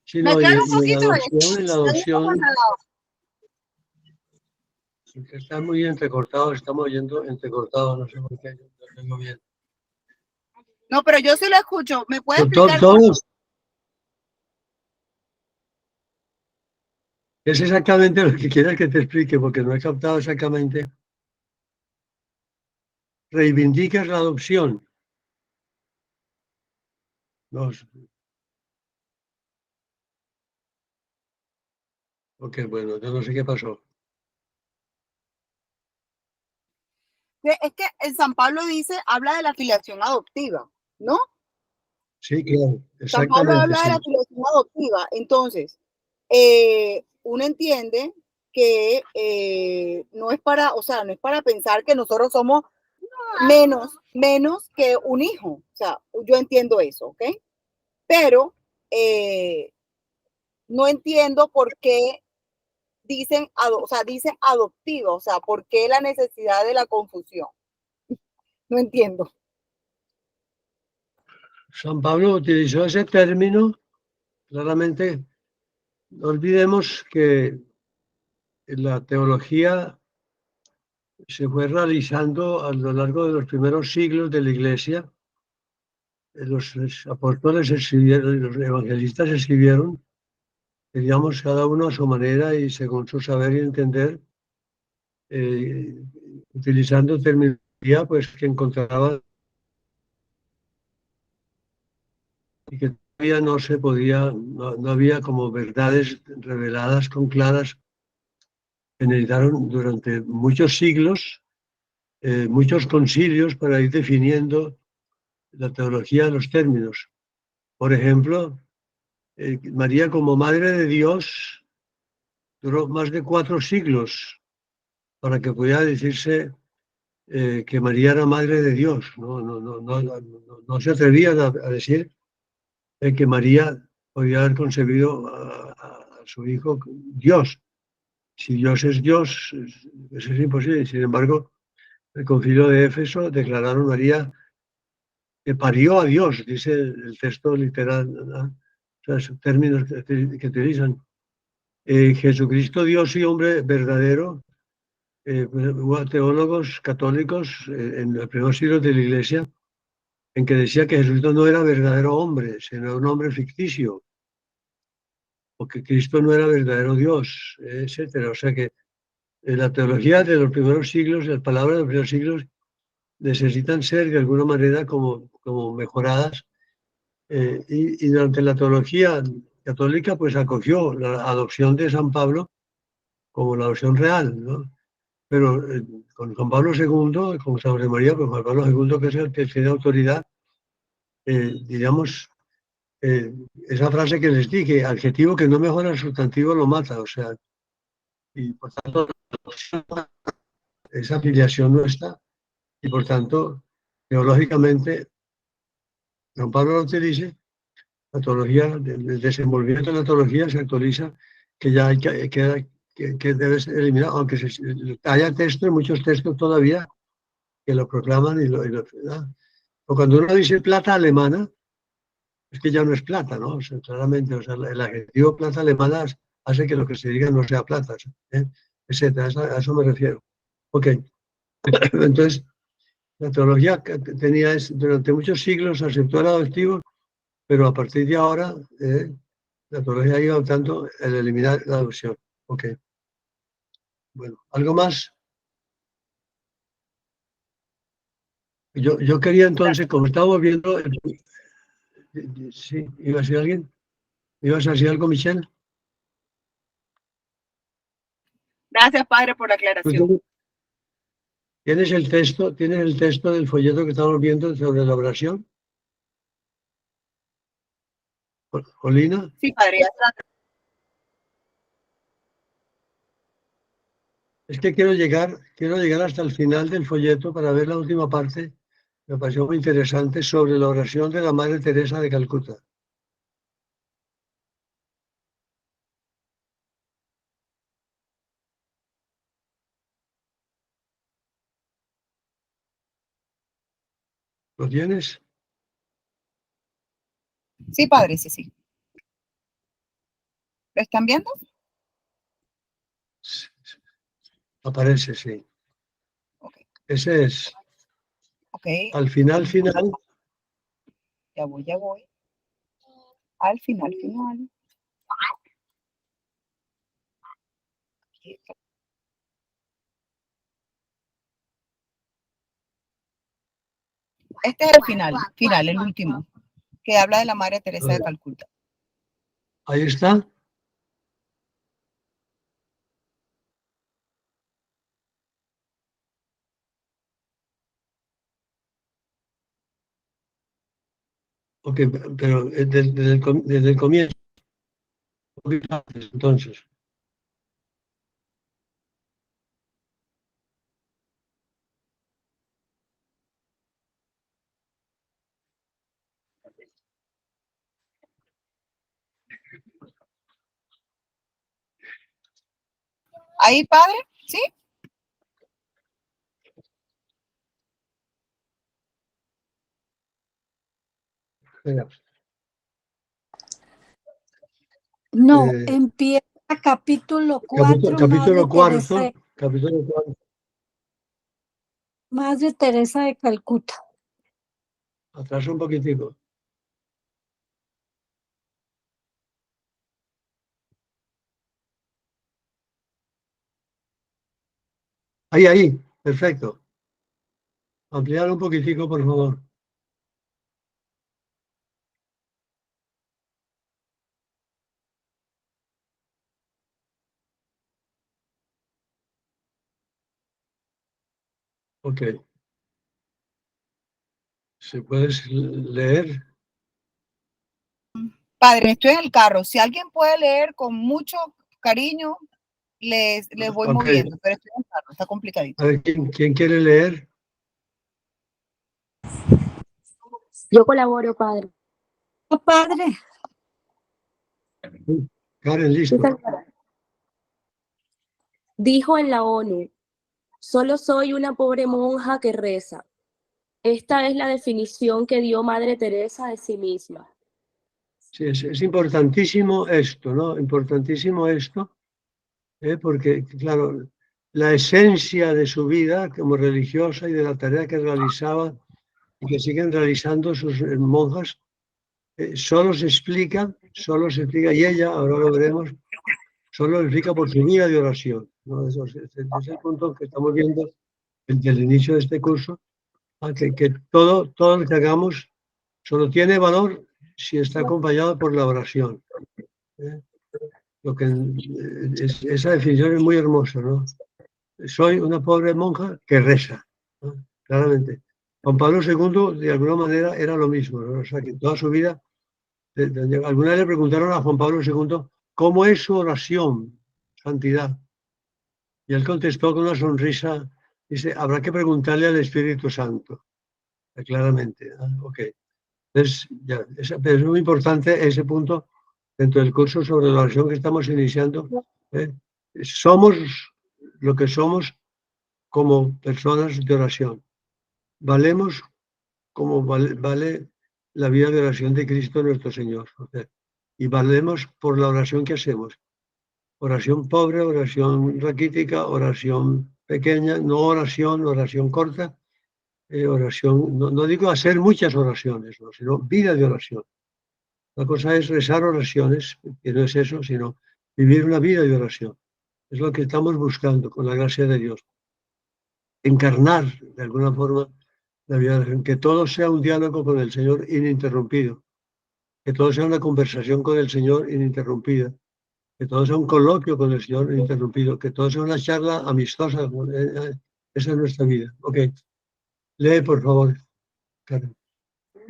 Sí, Me no, queda un y en la poquito adopción, está muy entrecortado, estamos oyendo entrecortado, no sé por qué, yo lo tengo bien. No, pero yo sí lo escucho. ¿Me puede explicar? Todos, es exactamente lo que quieres que te explique, porque no he captado exactamente. Reivindicas la adopción. No. Ok, bueno, yo no sé qué pasó. Es que en San Pablo habla de la filiación adoptiva, ¿no? Sí, claro, San Pablo exactamente, habla de la sí. filiación adoptiva. Entonces, uno entiende que no es para, o sea, no es para pensar que nosotros somos menos que un hijo. O sea, yo entiendo eso, ¿ok? Pero no entiendo por qué dice adoptiva, o sea, ¿por qué la necesidad de la confusión? No entiendo. San Pablo utilizó ese término, claramente. No olvidemos que la teología se fue realizando a lo largo de los primeros siglos de la Iglesia. Los apóstoles escribieron, los evangelistas escribieron, digamos, cada uno a su manera y según su saber y entender, utilizando terminología pues, que encontraban y que todavía no se podía, no había como verdades reveladas con claras que necesitaron durante muchos siglos, muchos concilios para ir definiendo la teología de los términos. Por ejemplo, María como Madre de Dios duró más de 4 siglos para que pudiera decirse que María era Madre de Dios. No se atrevían a decir que María podía haber concebido a su hijo Dios. Si Dios es Dios, eso es imposible. Sin embargo, el concilio de Éfeso declararon a María que parió a Dios, dice el texto literal, ¿no? O sea, esos términos que utilizan. Jesucristo, Dios y hombre verdadero, hubo teólogos católicos en el primer siglo de la Iglesia en que decía que Jesucristo no era verdadero hombre, sino un hombre ficticio, o que Cristo no era verdadero Dios, etcétera. O sea que la teología de los primeros siglos, las palabras de los primeros siglos, necesitan ser de alguna manera como mejoradas. Y durante la teología católica, pues acogió la adopción de San Pablo como la adopción real, ¿no? Pero con Juan Pablo II, con San José María, pues Juan Pablo II, que es el que tiene autoridad, digamos, esa frase que les dije, adjetivo que no mejora el sustantivo lo mata, o sea, y por tanto, esa afiliación no está, y por tanto, teológicamente, Juan Pablo lo utiliza, la teología, el desenvolvimiento de la teología se actualiza, que ya hay que debe ser eliminado, aunque haya textos, muchos textos todavía que lo proclaman ¿verdad? O cuando uno dice plata alemana, es que ya no es plata, ¿no? O sea, claramente, o sea, el adjetivo plata alemana hace que lo que se diga no sea plata, ¿eh? Etcétera, a eso me refiero. Ok, entonces, la teología que tenía durante muchos siglos aceptó el adoptivo, pero a partir de ahora, la teología ha ido adoptando el eliminar la adopción. Ok, bueno, ¿algo más? Yo quería entonces, como estábamos viendo, sí, ¿iba a decir alguien? ¿Ibas a decir algo, Michelle? Gracias, padre, por la aclaración. ¿Tienes el texto del folleto que estamos viendo sobre la oración? ¿Olina? Sí, padre, ya está. Es que quiero llegar hasta el final del folleto para ver la última parte. Me pareció muy interesante sobre la oración de la Madre Teresa de Calcuta. ¿Lo tienes? Sí, padre, sí, sí. ¿Lo están viendo? Aparece, sí. Ok. Ese es. Ok. Al final. Ya voy. Al final. Este es el final, el último, que habla de la Madre Teresa de Calcuta. Ahí está. Ok, pero desde el comienzo. Entonces. Ahí, padre, ¿sí? Venga. No, empieza capítulo 4, Capítulo cuarto. Capítulo 4. Madre Teresa de Calcuta. Atrás un poquitico. Ahí, perfecto. Ampliar un poquitico, por favor. Ok. ¿Se puedes leer? Padre, estoy en el carro. Si alguien puede leer con mucho cariño, les voy moviendo, pero estoy en el carro, está complicadito. A ver, ¿quién quiere leer? Yo colaboro, padre. Padre, Karen, Sí, listo. señora. Dijo en la ONU, solo soy una pobre monja que reza. Esta es la definición que dio Madre Teresa de sí misma. Sí, es importantísimo esto, ¿no? Importantísimo esto, porque, claro, la esencia de su vida como religiosa y de la tarea que realizaba y que siguen realizando sus monjas, solo se explica, y ella, ahora lo veremos, solo lo explica por su vida de oración, ¿no? Eso es el punto que estamos viendo desde el inicio de este curso, que todo lo que hagamos solo tiene valor si está acompañado por la oración. Lo que esa definición es muy hermosa, ¿no? Soy una pobre monja que reza, ¿no? Claramente. Juan Pablo II, de alguna manera, era lo mismo, ¿no? O sea, que toda su vida, alguna vez le preguntaron a Juan Pablo II, ¿cómo es su oración, santidad? Y él contestó con una sonrisa, dice, habrá que preguntarle al Espíritu Santo, claramente. Ok. Entonces, pero es muy importante ese punto dentro del curso sobre la oración que estamos iniciando. Somos lo que somos como personas de oración. Valemos como vale la vida de oración de Cristo nuestro Señor. Y valemos por la oración que hacemos. Oración pobre, oración raquítica, oración pequeña, no oración, oración corta, oración, no digo hacer muchas oraciones, ¿no? Sino vida de oración. La cosa es rezar oraciones, que no es eso, sino vivir una vida de oración. Es lo que estamos buscando con la gracia de Dios. Encarnar, de alguna forma, la vida de oración. Que todo sea un diálogo con el Señor ininterrumpido. Que todo sea una conversación con el Señor ininterrumpida. Que todo sea un coloquio con el Señor ininterrumpido. Que todo sea una charla amistosa. Esa es nuestra vida. Ok. Lee, por favor, Karen.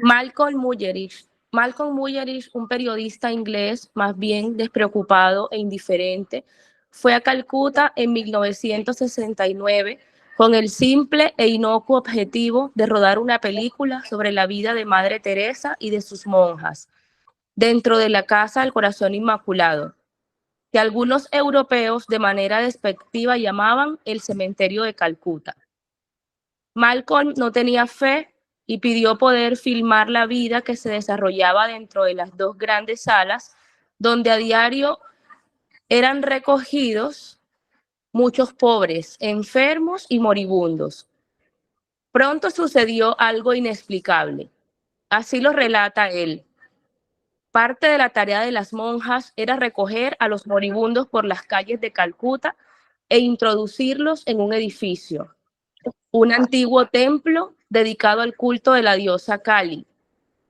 Malcolm Muggeridge, un periodista inglés más bien despreocupado e indiferente, fue a Calcuta en 1969 con el simple e inocuo objetivo de rodar una película sobre la vida de Madre Teresa y de sus monjas, dentro de la Casa del Corazón Inmaculado, que algunos europeos de manera despectiva llamaban el cementerio de Calcuta. Malcolm no tenía fe y pidió poder filmar la vida que se desarrollaba dentro de las dos grandes salas, donde a diario eran recogidos muchos pobres, enfermos y moribundos. Pronto sucedió algo inexplicable. Así lo relata él. Parte de la tarea de las monjas era recoger a los moribundos por las calles de Calcuta e introducirlos en un edificio, un antiguo templo dedicado al culto de la diosa Kali,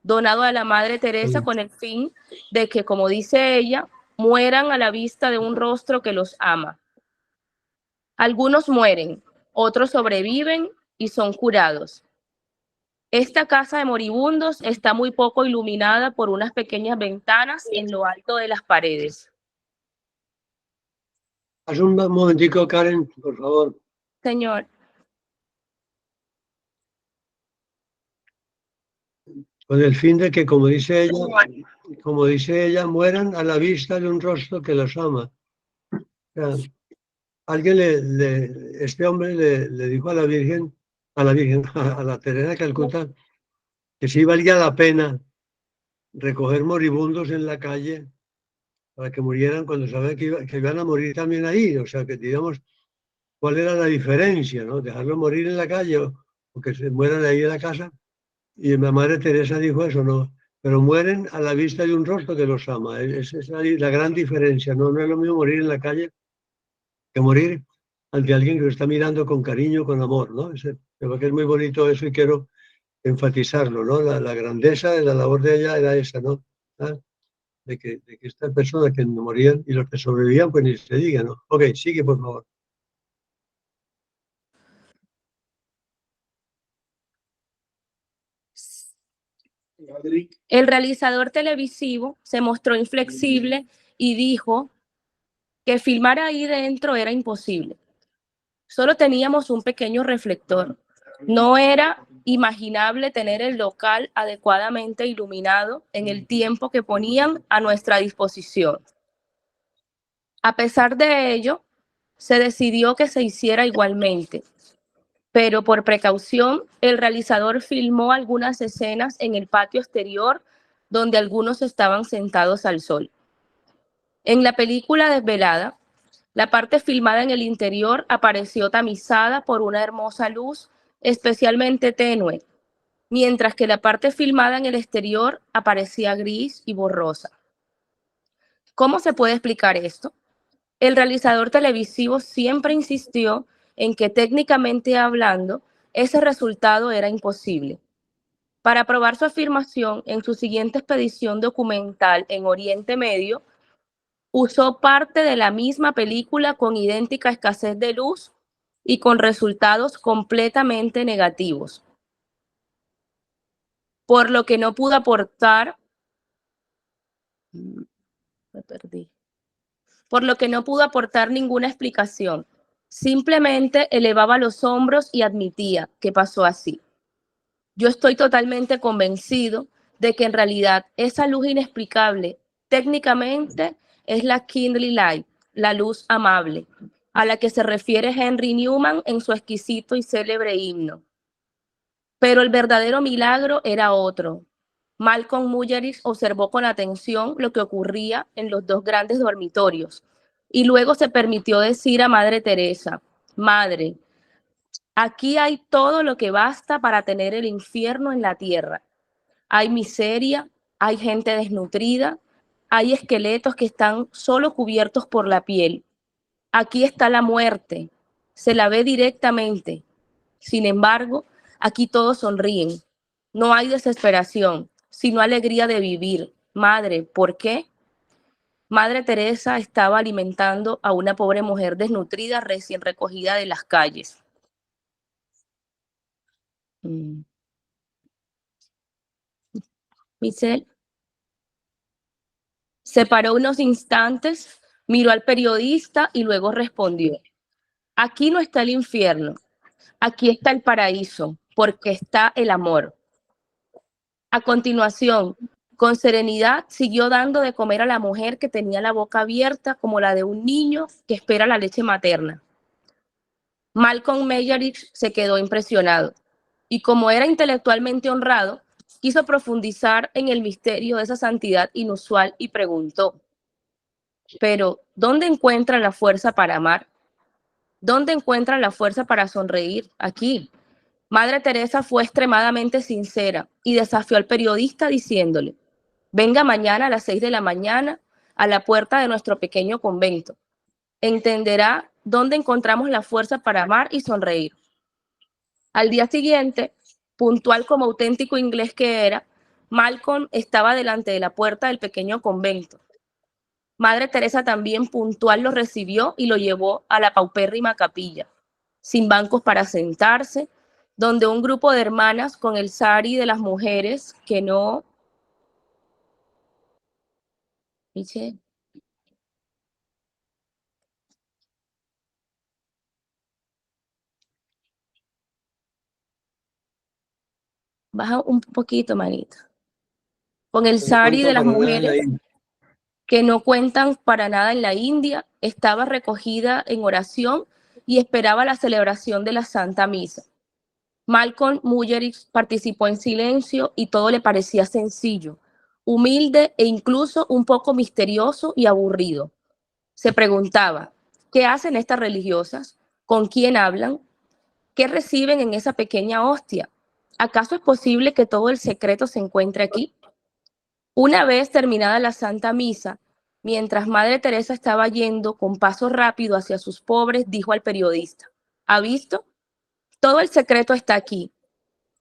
donado a la Madre Teresa con el fin de que, como dice ella, mueran a la vista de un rostro que los ama. Algunos mueren, otros sobreviven y son curados. Esta casa de moribundos está muy poco iluminada por unas pequeñas ventanas en lo alto de las paredes. Haz un momentico, Karen, por favor. Señor. Con el fin de que, como dice ella, mueran a la vista de un rostro que los ama. O sea, alguien este hombre le dijo a la Virgen, a la Teresa de Calcuta, que sí valía la pena recoger moribundos en la calle para que murieran cuando sabían que iban a morir también ahí. O sea, que digamos, ¿cuál era la diferencia, no? Dejarlos morir en la calle o que se mueran ahí en la casa. Y la Madre Teresa dijo eso, ¿no? Pero mueren a la vista de un rostro que los ama. Esa es la gran diferencia, ¿no? No es lo mismo morir en la calle que morir ante alguien que lo está mirando con cariño, con amor, ¿no? Creo que es muy bonito eso y quiero enfatizarlo, ¿no? La grandeza de la labor de ella era esa, ¿no? ¿Ah? De que estas personas que no morían y los que sobrevivían, pues ni se diga, ¿no? Ok, sigue, por favor. El realizador televisivo se mostró inflexible y dijo que filmar ahí dentro era imposible. Solo teníamos un pequeño reflector. No era imaginable tener el local adecuadamente iluminado en el tiempo que ponían a nuestra disposición. A pesar de ello, se decidió que se hiciera igualmente, pero por precaución, el realizador filmó algunas escenas en el patio exterior donde algunos estaban sentados al sol. En la película Desvelada, la parte filmada en el interior apareció tamizada por una hermosa luz especialmente tenue, mientras que la parte filmada en el exterior aparecía gris y borrosa. ¿Cómo se puede explicar esto? El realizador televisivo siempre insistió en que técnicamente hablando, ese resultado era imposible. Para probar su afirmación, en su siguiente expedición documental en Oriente Medio, usó parte de la misma película con idéntica escasez de luz y con resultados completamente negativos, por lo que no pudo aportar, ninguna explicación. Simplemente elevaba los hombros y admitía que pasó así. Yo estoy totalmente convencido de que en realidad esa luz inexplicable técnicamente es la Kindly Light, la luz amable, a la que se refiere Henry Newman en su exquisito y célebre himno. Pero el verdadero milagro era otro. Malcolm Muggeridge observó con atención lo que ocurría en los dos grandes dormitorios y luego se permitió decir a Madre Teresa: Madre, aquí hay todo lo que basta para tener el infierno en la tierra. Hay miseria, hay gente desnutrida, hay esqueletos que están solo cubiertos por la piel. Aquí está la muerte, se la ve directamente. Sin embargo, aquí todos sonríen. No hay desesperación, sino alegría de vivir. Madre, ¿por qué? Madre Teresa estaba alimentando a una pobre mujer desnutrida recién recogida de las calles. Michelle se paró unos instantes, miró al periodista y luego respondió: aquí no está el infierno, aquí está el paraíso, porque está el amor. A continuación, con serenidad, siguió dando de comer a la mujer que tenía la boca abierta como la de un niño que espera la leche materna. Malcolm Muggeridge se quedó impresionado y, como era intelectualmente honrado, quiso profundizar en el misterio de esa santidad inusual y preguntó: pero, ¿dónde encuentran la fuerza para amar? ¿Dónde encuentran la fuerza para sonreír? Aquí. Madre Teresa fue extremadamente sincera y desafió al periodista diciéndole: venga mañana a las 6 de la mañana a la puerta de nuestro pequeño convento. Entenderá dónde encontramos la fuerza para amar y sonreír. Al día siguiente, puntual como auténtico inglés que era, Malcolm estaba delante de la puerta del pequeño convento. Madre Teresa también puntual lo recibió y lo llevó a la paupérrima capilla, sin bancos para sentarse, donde un grupo de hermanas con el sari de las mujeres que no... Baja un poquito, manita. Con el sari de las mujeres que no cuentan para nada en la India, estaba recogida en oración y esperaba la celebración de la Santa Misa. Malcolm Muggeridge participó en silencio y todo le parecía sencillo, humilde e incluso un poco misterioso y aburrido. Se preguntaba: ¿qué hacen estas religiosas? ¿Con quién hablan? ¿Qué reciben en esa pequeña hostia? ¿Acaso es posible que todo el secreto se encuentre aquí? Una vez terminada la Santa Misa, mientras Madre Teresa estaba yendo con paso rápido hacia sus pobres, dijo al periodista: ¿ha visto? Todo el secreto está aquí.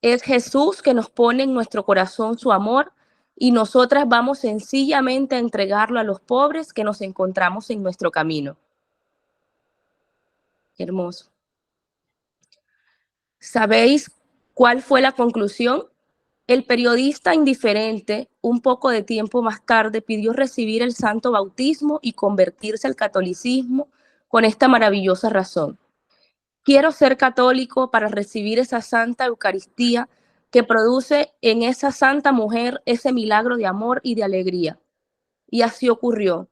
Es Jesús que nos pone en nuestro corazón su amor y nosotras vamos sencillamente a entregarlo a los pobres que nos encontramos en nuestro camino. Qué hermoso. ¿Sabéis cuál fue la conclusión? El periodista indiferente, un poco de tiempo más tarde, pidió recibir el santo bautismo y convertirse al catolicismo con esta maravillosa razón: quiero ser católico para recibir esa santa Eucaristía que produce en esa santa mujer ese milagro de amor y de alegría. Y así ocurrió.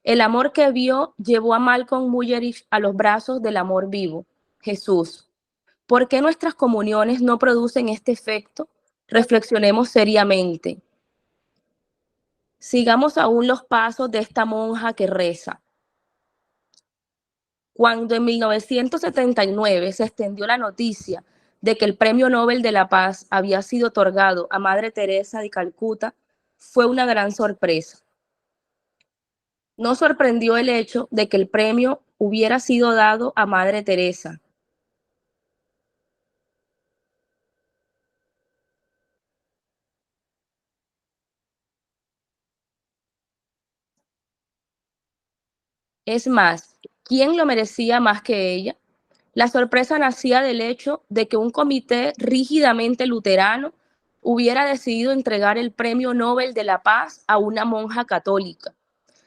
El amor que vio llevó a Malcolm Muggeridge a los brazos del amor vivo, Jesús. ¿Por qué nuestras comuniones no producen este efecto? Reflexionemos seriamente. Sigamos aún los pasos de esta monja que reza. Cuando en 1979 se extendió la noticia de que el Premio Nobel de la Paz había sido otorgado a Madre Teresa de Calcuta, fue una gran sorpresa. No sorprendió el hecho de que el premio hubiera sido dado a Madre Teresa. Es más, ¿quién lo merecía más que ella? La sorpresa nacía del hecho de que un comité rígidamente luterano hubiera decidido entregar el Premio Nobel de la Paz a una monja católica.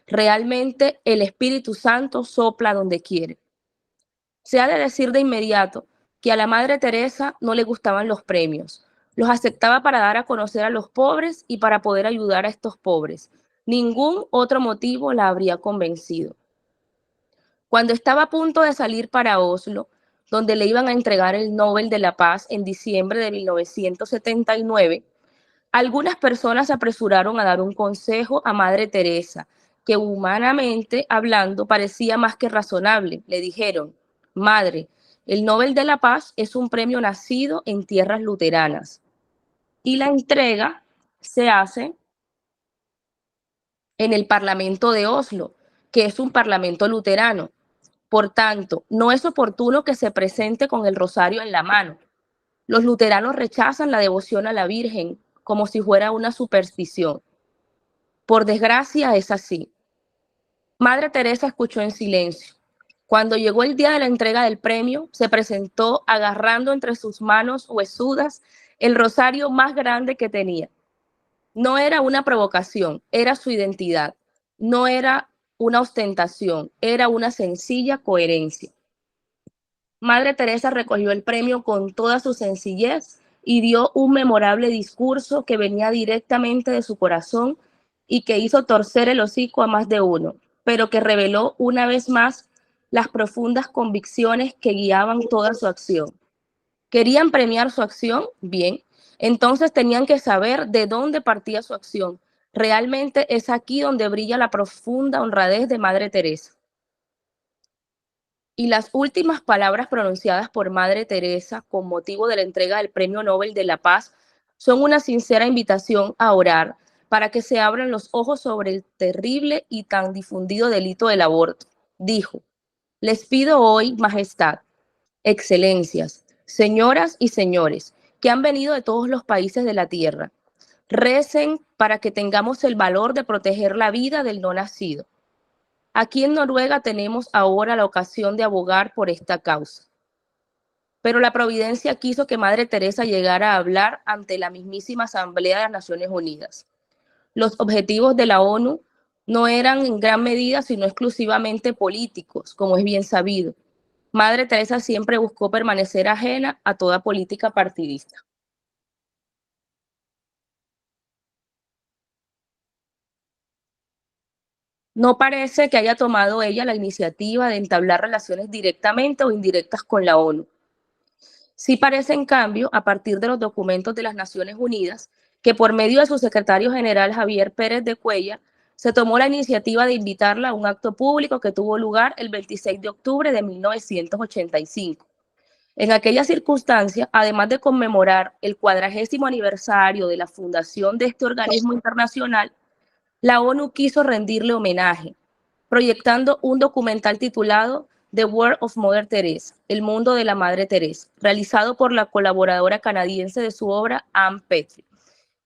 Realmente el Espíritu Santo sopla donde quiere. Se ha de decir de inmediato que a la Madre Teresa no le gustaban los premios. Los aceptaba para dar a conocer a los pobres y para poder ayudar a estos pobres. Ningún otro motivo la habría convencido. Cuando estaba a punto de salir para Oslo, donde le iban a entregar el Nobel de la Paz en diciembre de 1979, algunas personas se apresuraron a dar un consejo a Madre Teresa, que humanamente hablando parecía más que razonable. Le dijeron: Madre, el Nobel de la Paz es un premio nacido en tierras luteranas y la entrega se hace en el Parlamento de Oslo, que es un parlamento luterano. Por tanto, no es oportuno que se presente con el rosario en la mano. Los luteranos rechazan la devoción a la Virgen como si fuera una superstición. Por desgracia, es así. Madre Teresa escuchó en silencio. Cuando llegó el día de la entrega del premio, se presentó agarrando entre sus manos huesudas el rosario más grande que tenía. No era una provocación, era su identidad. No era una ostentación, era una sencilla coherencia. Madre Teresa recogió el premio con toda su sencillez y dio un memorable discurso que venía directamente de su corazón y que hizo torcer el hocico a más de uno, pero que reveló una vez más las profundas convicciones que guiaban toda su acción. ¿Querían premiar su acción? Bien, entonces tenían que saber de dónde partía su acción. Realmente es aquí donde brilla la profunda honradez de Madre Teresa. Y las últimas palabras pronunciadas por Madre Teresa con motivo de la entrega del Premio Nobel de la Paz son una sincera invitación a orar para que se abran los ojos sobre el terrible y tan difundido delito del aborto. Dijo: les pido hoy, Majestad, Excelencias, señoras y señores, que han venido de todos los países de la tierra, recen para que tengamos el valor de proteger la vida del no nacido. Aquí en Noruega tenemos ahora la ocasión de abogar por esta causa. Pero la providencia quiso que Madre Teresa llegara a hablar ante la mismísima Asamblea de las Naciones Unidas. Los objetivos de la ONU no eran en gran medida sino exclusivamente políticos, como es bien sabido. Madre Teresa siempre buscó permanecer ajena a toda política partidista. No parece que haya tomado ella la iniciativa de entablar relaciones directamente o indirectas con la ONU. Sí parece, en cambio, a partir de los documentos de las Naciones Unidas, que por medio de su secretario general Javier Pérez de Cuellar, se tomó la iniciativa de invitarla a un acto público que tuvo lugar el 26 de octubre de 1985. En aquella circunstancia, además de conmemorar el 40º aniversario de la fundación de este organismo internacional, la ONU quiso rendirle homenaje, proyectando un documental titulado The World of Mother Teresa, El mundo de la Madre Teresa, realizado por la colaboradora canadiense de su obra, Ann Petrie.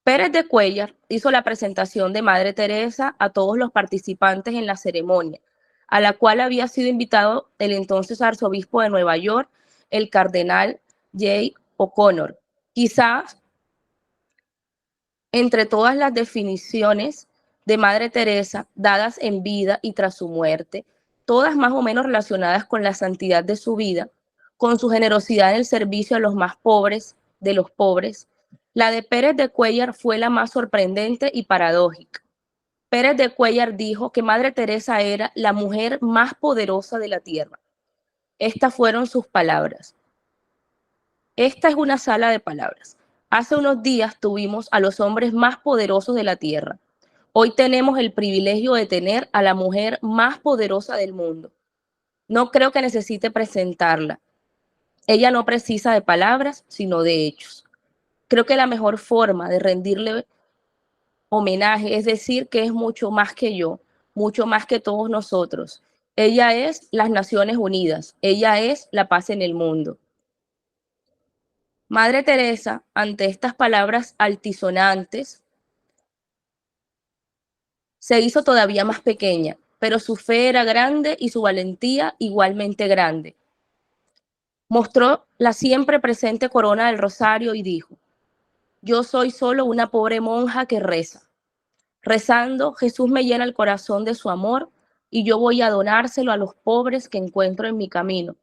Pérez de Cuellar hizo la presentación de Madre Teresa a todos los participantes en la ceremonia, a la cual había sido invitado el entonces arzobispo de Nueva York, el cardenal J. O'Connor. Quizás Entre todas las definiciones de Madre Teresa dadas en vida y tras su muerte, todas más o menos relacionadas con la santidad de su vida, con su generosidad en el servicio a los más pobres de los pobres, la de Pérez de Cuéllar fue la más sorprendente y paradójica. Pérez de Cuéllar dijo que Madre Teresa era la mujer más poderosa de la tierra. Estas fueron sus palabras. Esta es una sala de palabras. Hace unos días tuvimos a los hombres más poderosos de la tierra. Hoy tenemos el privilegio de tener a la mujer más poderosa del mundo. No creo que necesite presentarla. Ella no precisa de palabras, sino de hechos. Creo que la mejor forma de rendirle homenaje es decir que es mucho más que yo, mucho más que todos nosotros. Ella es las Naciones Unidas. Ella es la paz en el mundo. Madre Teresa, ante estas palabras altisonantes, se hizo todavía más pequeña, pero su fe era grande y su valentía igualmente grande. Mostró la siempre presente corona del rosario y dijo: yo soy solo una pobre monja que reza. Rezando, Jesús me llena el corazón de su amor y yo voy a donárselo a los pobres que encuentro en mi camino.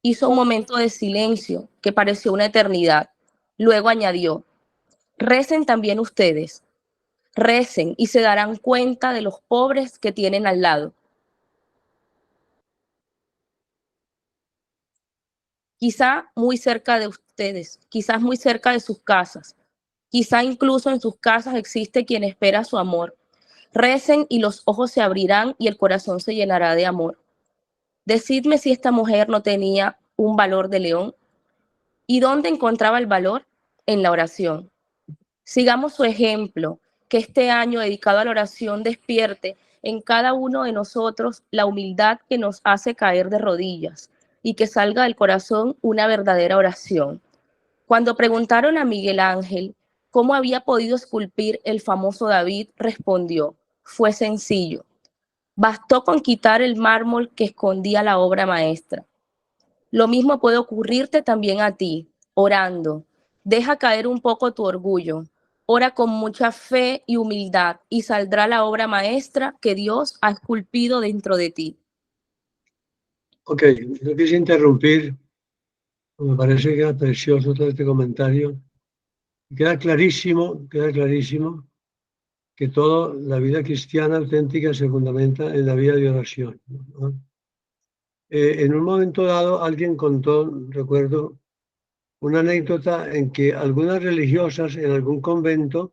Hizo un momento de silencio que pareció una eternidad. Luego añadió: recen también ustedes. Recen y se darán cuenta de los pobres que tienen al lado. Quizá muy cerca de ustedes, quizás muy cerca de sus casas, quizá incluso en sus casas existe quien espera su amor. Recen y los ojos se abrirán y el corazón se llenará de amor. Decidme si esta mujer no tenía un valor de león. ¿Y dónde encontraba el valor? En la oración. Sigamos su ejemplo, que este año dedicado a la oración despierte en cada uno de nosotros la humildad que nos hace caer de rodillas y que salga del corazón una verdadera oración. Cuando preguntaron a Miguel Ángel cómo había podido esculpir el famoso David, respondió: fue sencillo. Bastó con quitar el mármol que escondía la obra maestra. Lo mismo puede ocurrirte también a ti, orando. Deja caer un poco tu orgullo. Ora con mucha fe y humildad y saldrá la obra maestra que Dios ha esculpido dentro de ti. Ok, no quise interrumpir, me parece que era precioso todo este comentario. Queda clarísimo que toda la vida cristiana auténtica se fundamenta en la vida de oración, ¿no? En un momento dado alguien contó, recuerdo, una anécdota en que algunas religiosas en algún convento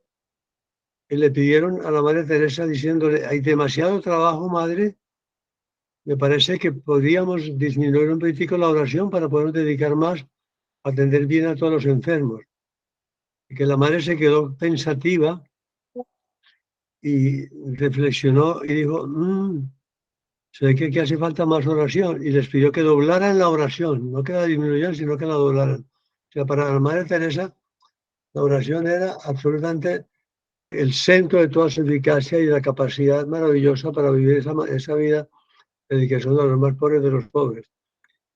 le pidieron a la Madre Teresa diciéndole: hay demasiado trabajo, Madre, me parece que podríamos disminuir un poquitico la oración para poder dedicar más a atender bien a todos los enfermos. Y que la Madre se quedó pensativa y reflexionó y dijo: se ve que aquí hace falta más oración, y les pidió que doblaran la oración, no que la disminuyeran, sino que la doblaran. O sea, para la Madre Teresa, la oración era absolutamente el centro de toda su eficacia y la capacidad maravillosa para vivir esa vida de dedicación a los más pobres de los pobres.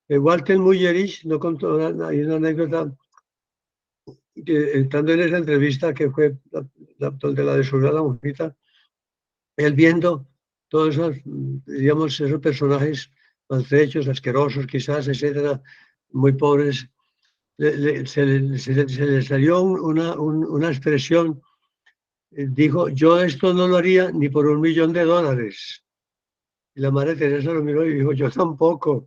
Walter Müllerich no contó, hay una anécdota que, estando en esa entrevista que fue donde la descubrió la monjita, él viendo todos esos, digamos, esos personajes maltrechos, asquerosos quizás, etcétera, muy pobres, se le salió una expresión, dijo: yo esto no lo haría ni por $1.000.000. Y la Madre Teresa lo miró y dijo: yo tampoco,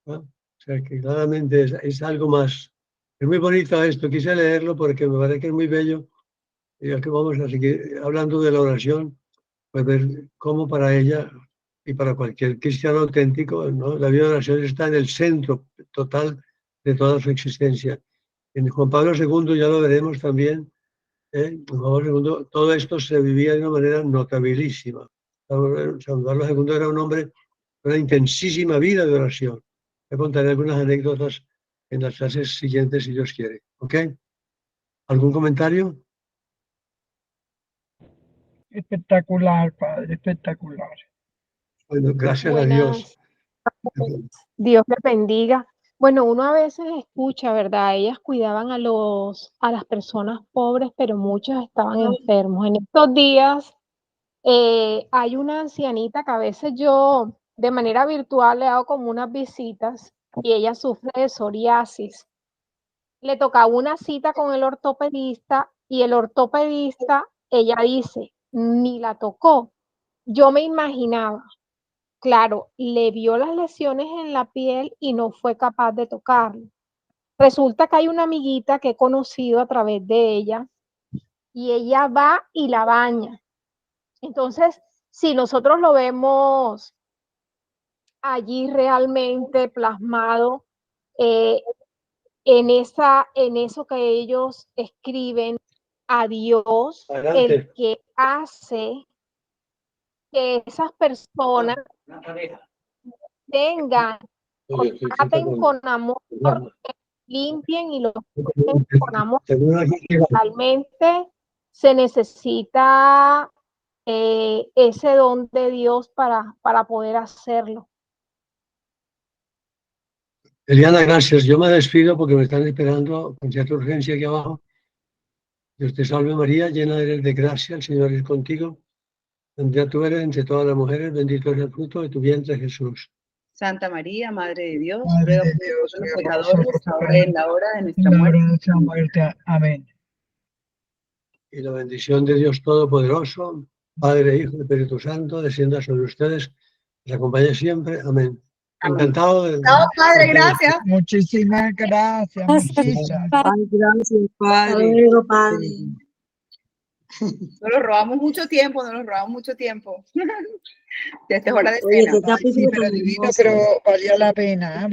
¿no? O sea que claramente es algo más. Es muy bonito esto, quise leerlo porque me parece que es muy bello, ya que vamos a seguir hablando de la oración, pues ver cómo para ella y para cualquier cristiano auténtico, ¿no?, la vida de oración está en el centro total de toda su existencia. En Juan Pablo II ya lo veremos también, Juan Pablo II, todo esto se vivía de una manera notabilísima. Juan Pablo II era un hombre de una intensísima vida de oración. Voy a contar algunas anécdotas en las clases siguientes, si Dios quiere. ¿Ok? ¿Algún comentario? Espectacular, padre, espectacular. Bueno, gracias a Dios. Dios les bendiga. Bueno, uno a veces escucha, ¿verdad? Ellas cuidaban a las personas pobres, pero muchos estaban enfermos. En estos días hay una ancianita que a veces yo de manera virtual le hago como unas visitas y ella sufre de psoriasis. Le tocaba una cita con el ortopedista y el ortopedista, ella dice, ni la tocó. Yo me imaginaba, claro, le vio las lesiones en la piel y no fue capaz de tocarlo. Resulta que hay una amiguita que he conocido a través de ella y ella va y la baña. Entonces, si nosotros lo vemos allí realmente plasmado en eso que ellos escriben a Dios, Adelante. el que hace que esas personas tengan, Oye, estoy traten con amor, limpien y lo traten con amor. Realmente se necesita ese don de Dios para poder hacerlo. Eliana, gracias. Yo me despido porque me están esperando con cierta urgencia aquí abajo. Dios te salve María, llena eres de gracia, el Señor es contigo. Bendita tú eres entre todas las mujeres, bendito es el fruto de tu vientre, Jesús. Santa María, Madre de Dios, Madre ruega de por Dios, nosotros los ruega por pecadores, nosotros, ahora y en la hora de en nuestra la hora muerte. de nuestra muerte. Amén. Y la bendición de Dios Todopoderoso, Padre, Hijo y Espíritu Santo, descienda sobre ustedes, les acompañe siempre. Amén. Encantado de... No, Padre, gracias. Muchísimas gracias. Muchísimas. Ay, gracias, Hasta Padre. luego, Padre. Nos robamos mucho tiempo, Ya esta es hora de Oye, cena. qué capítulo Sí, pero tan divino, hermoso. pero valía la pena, ¿eh?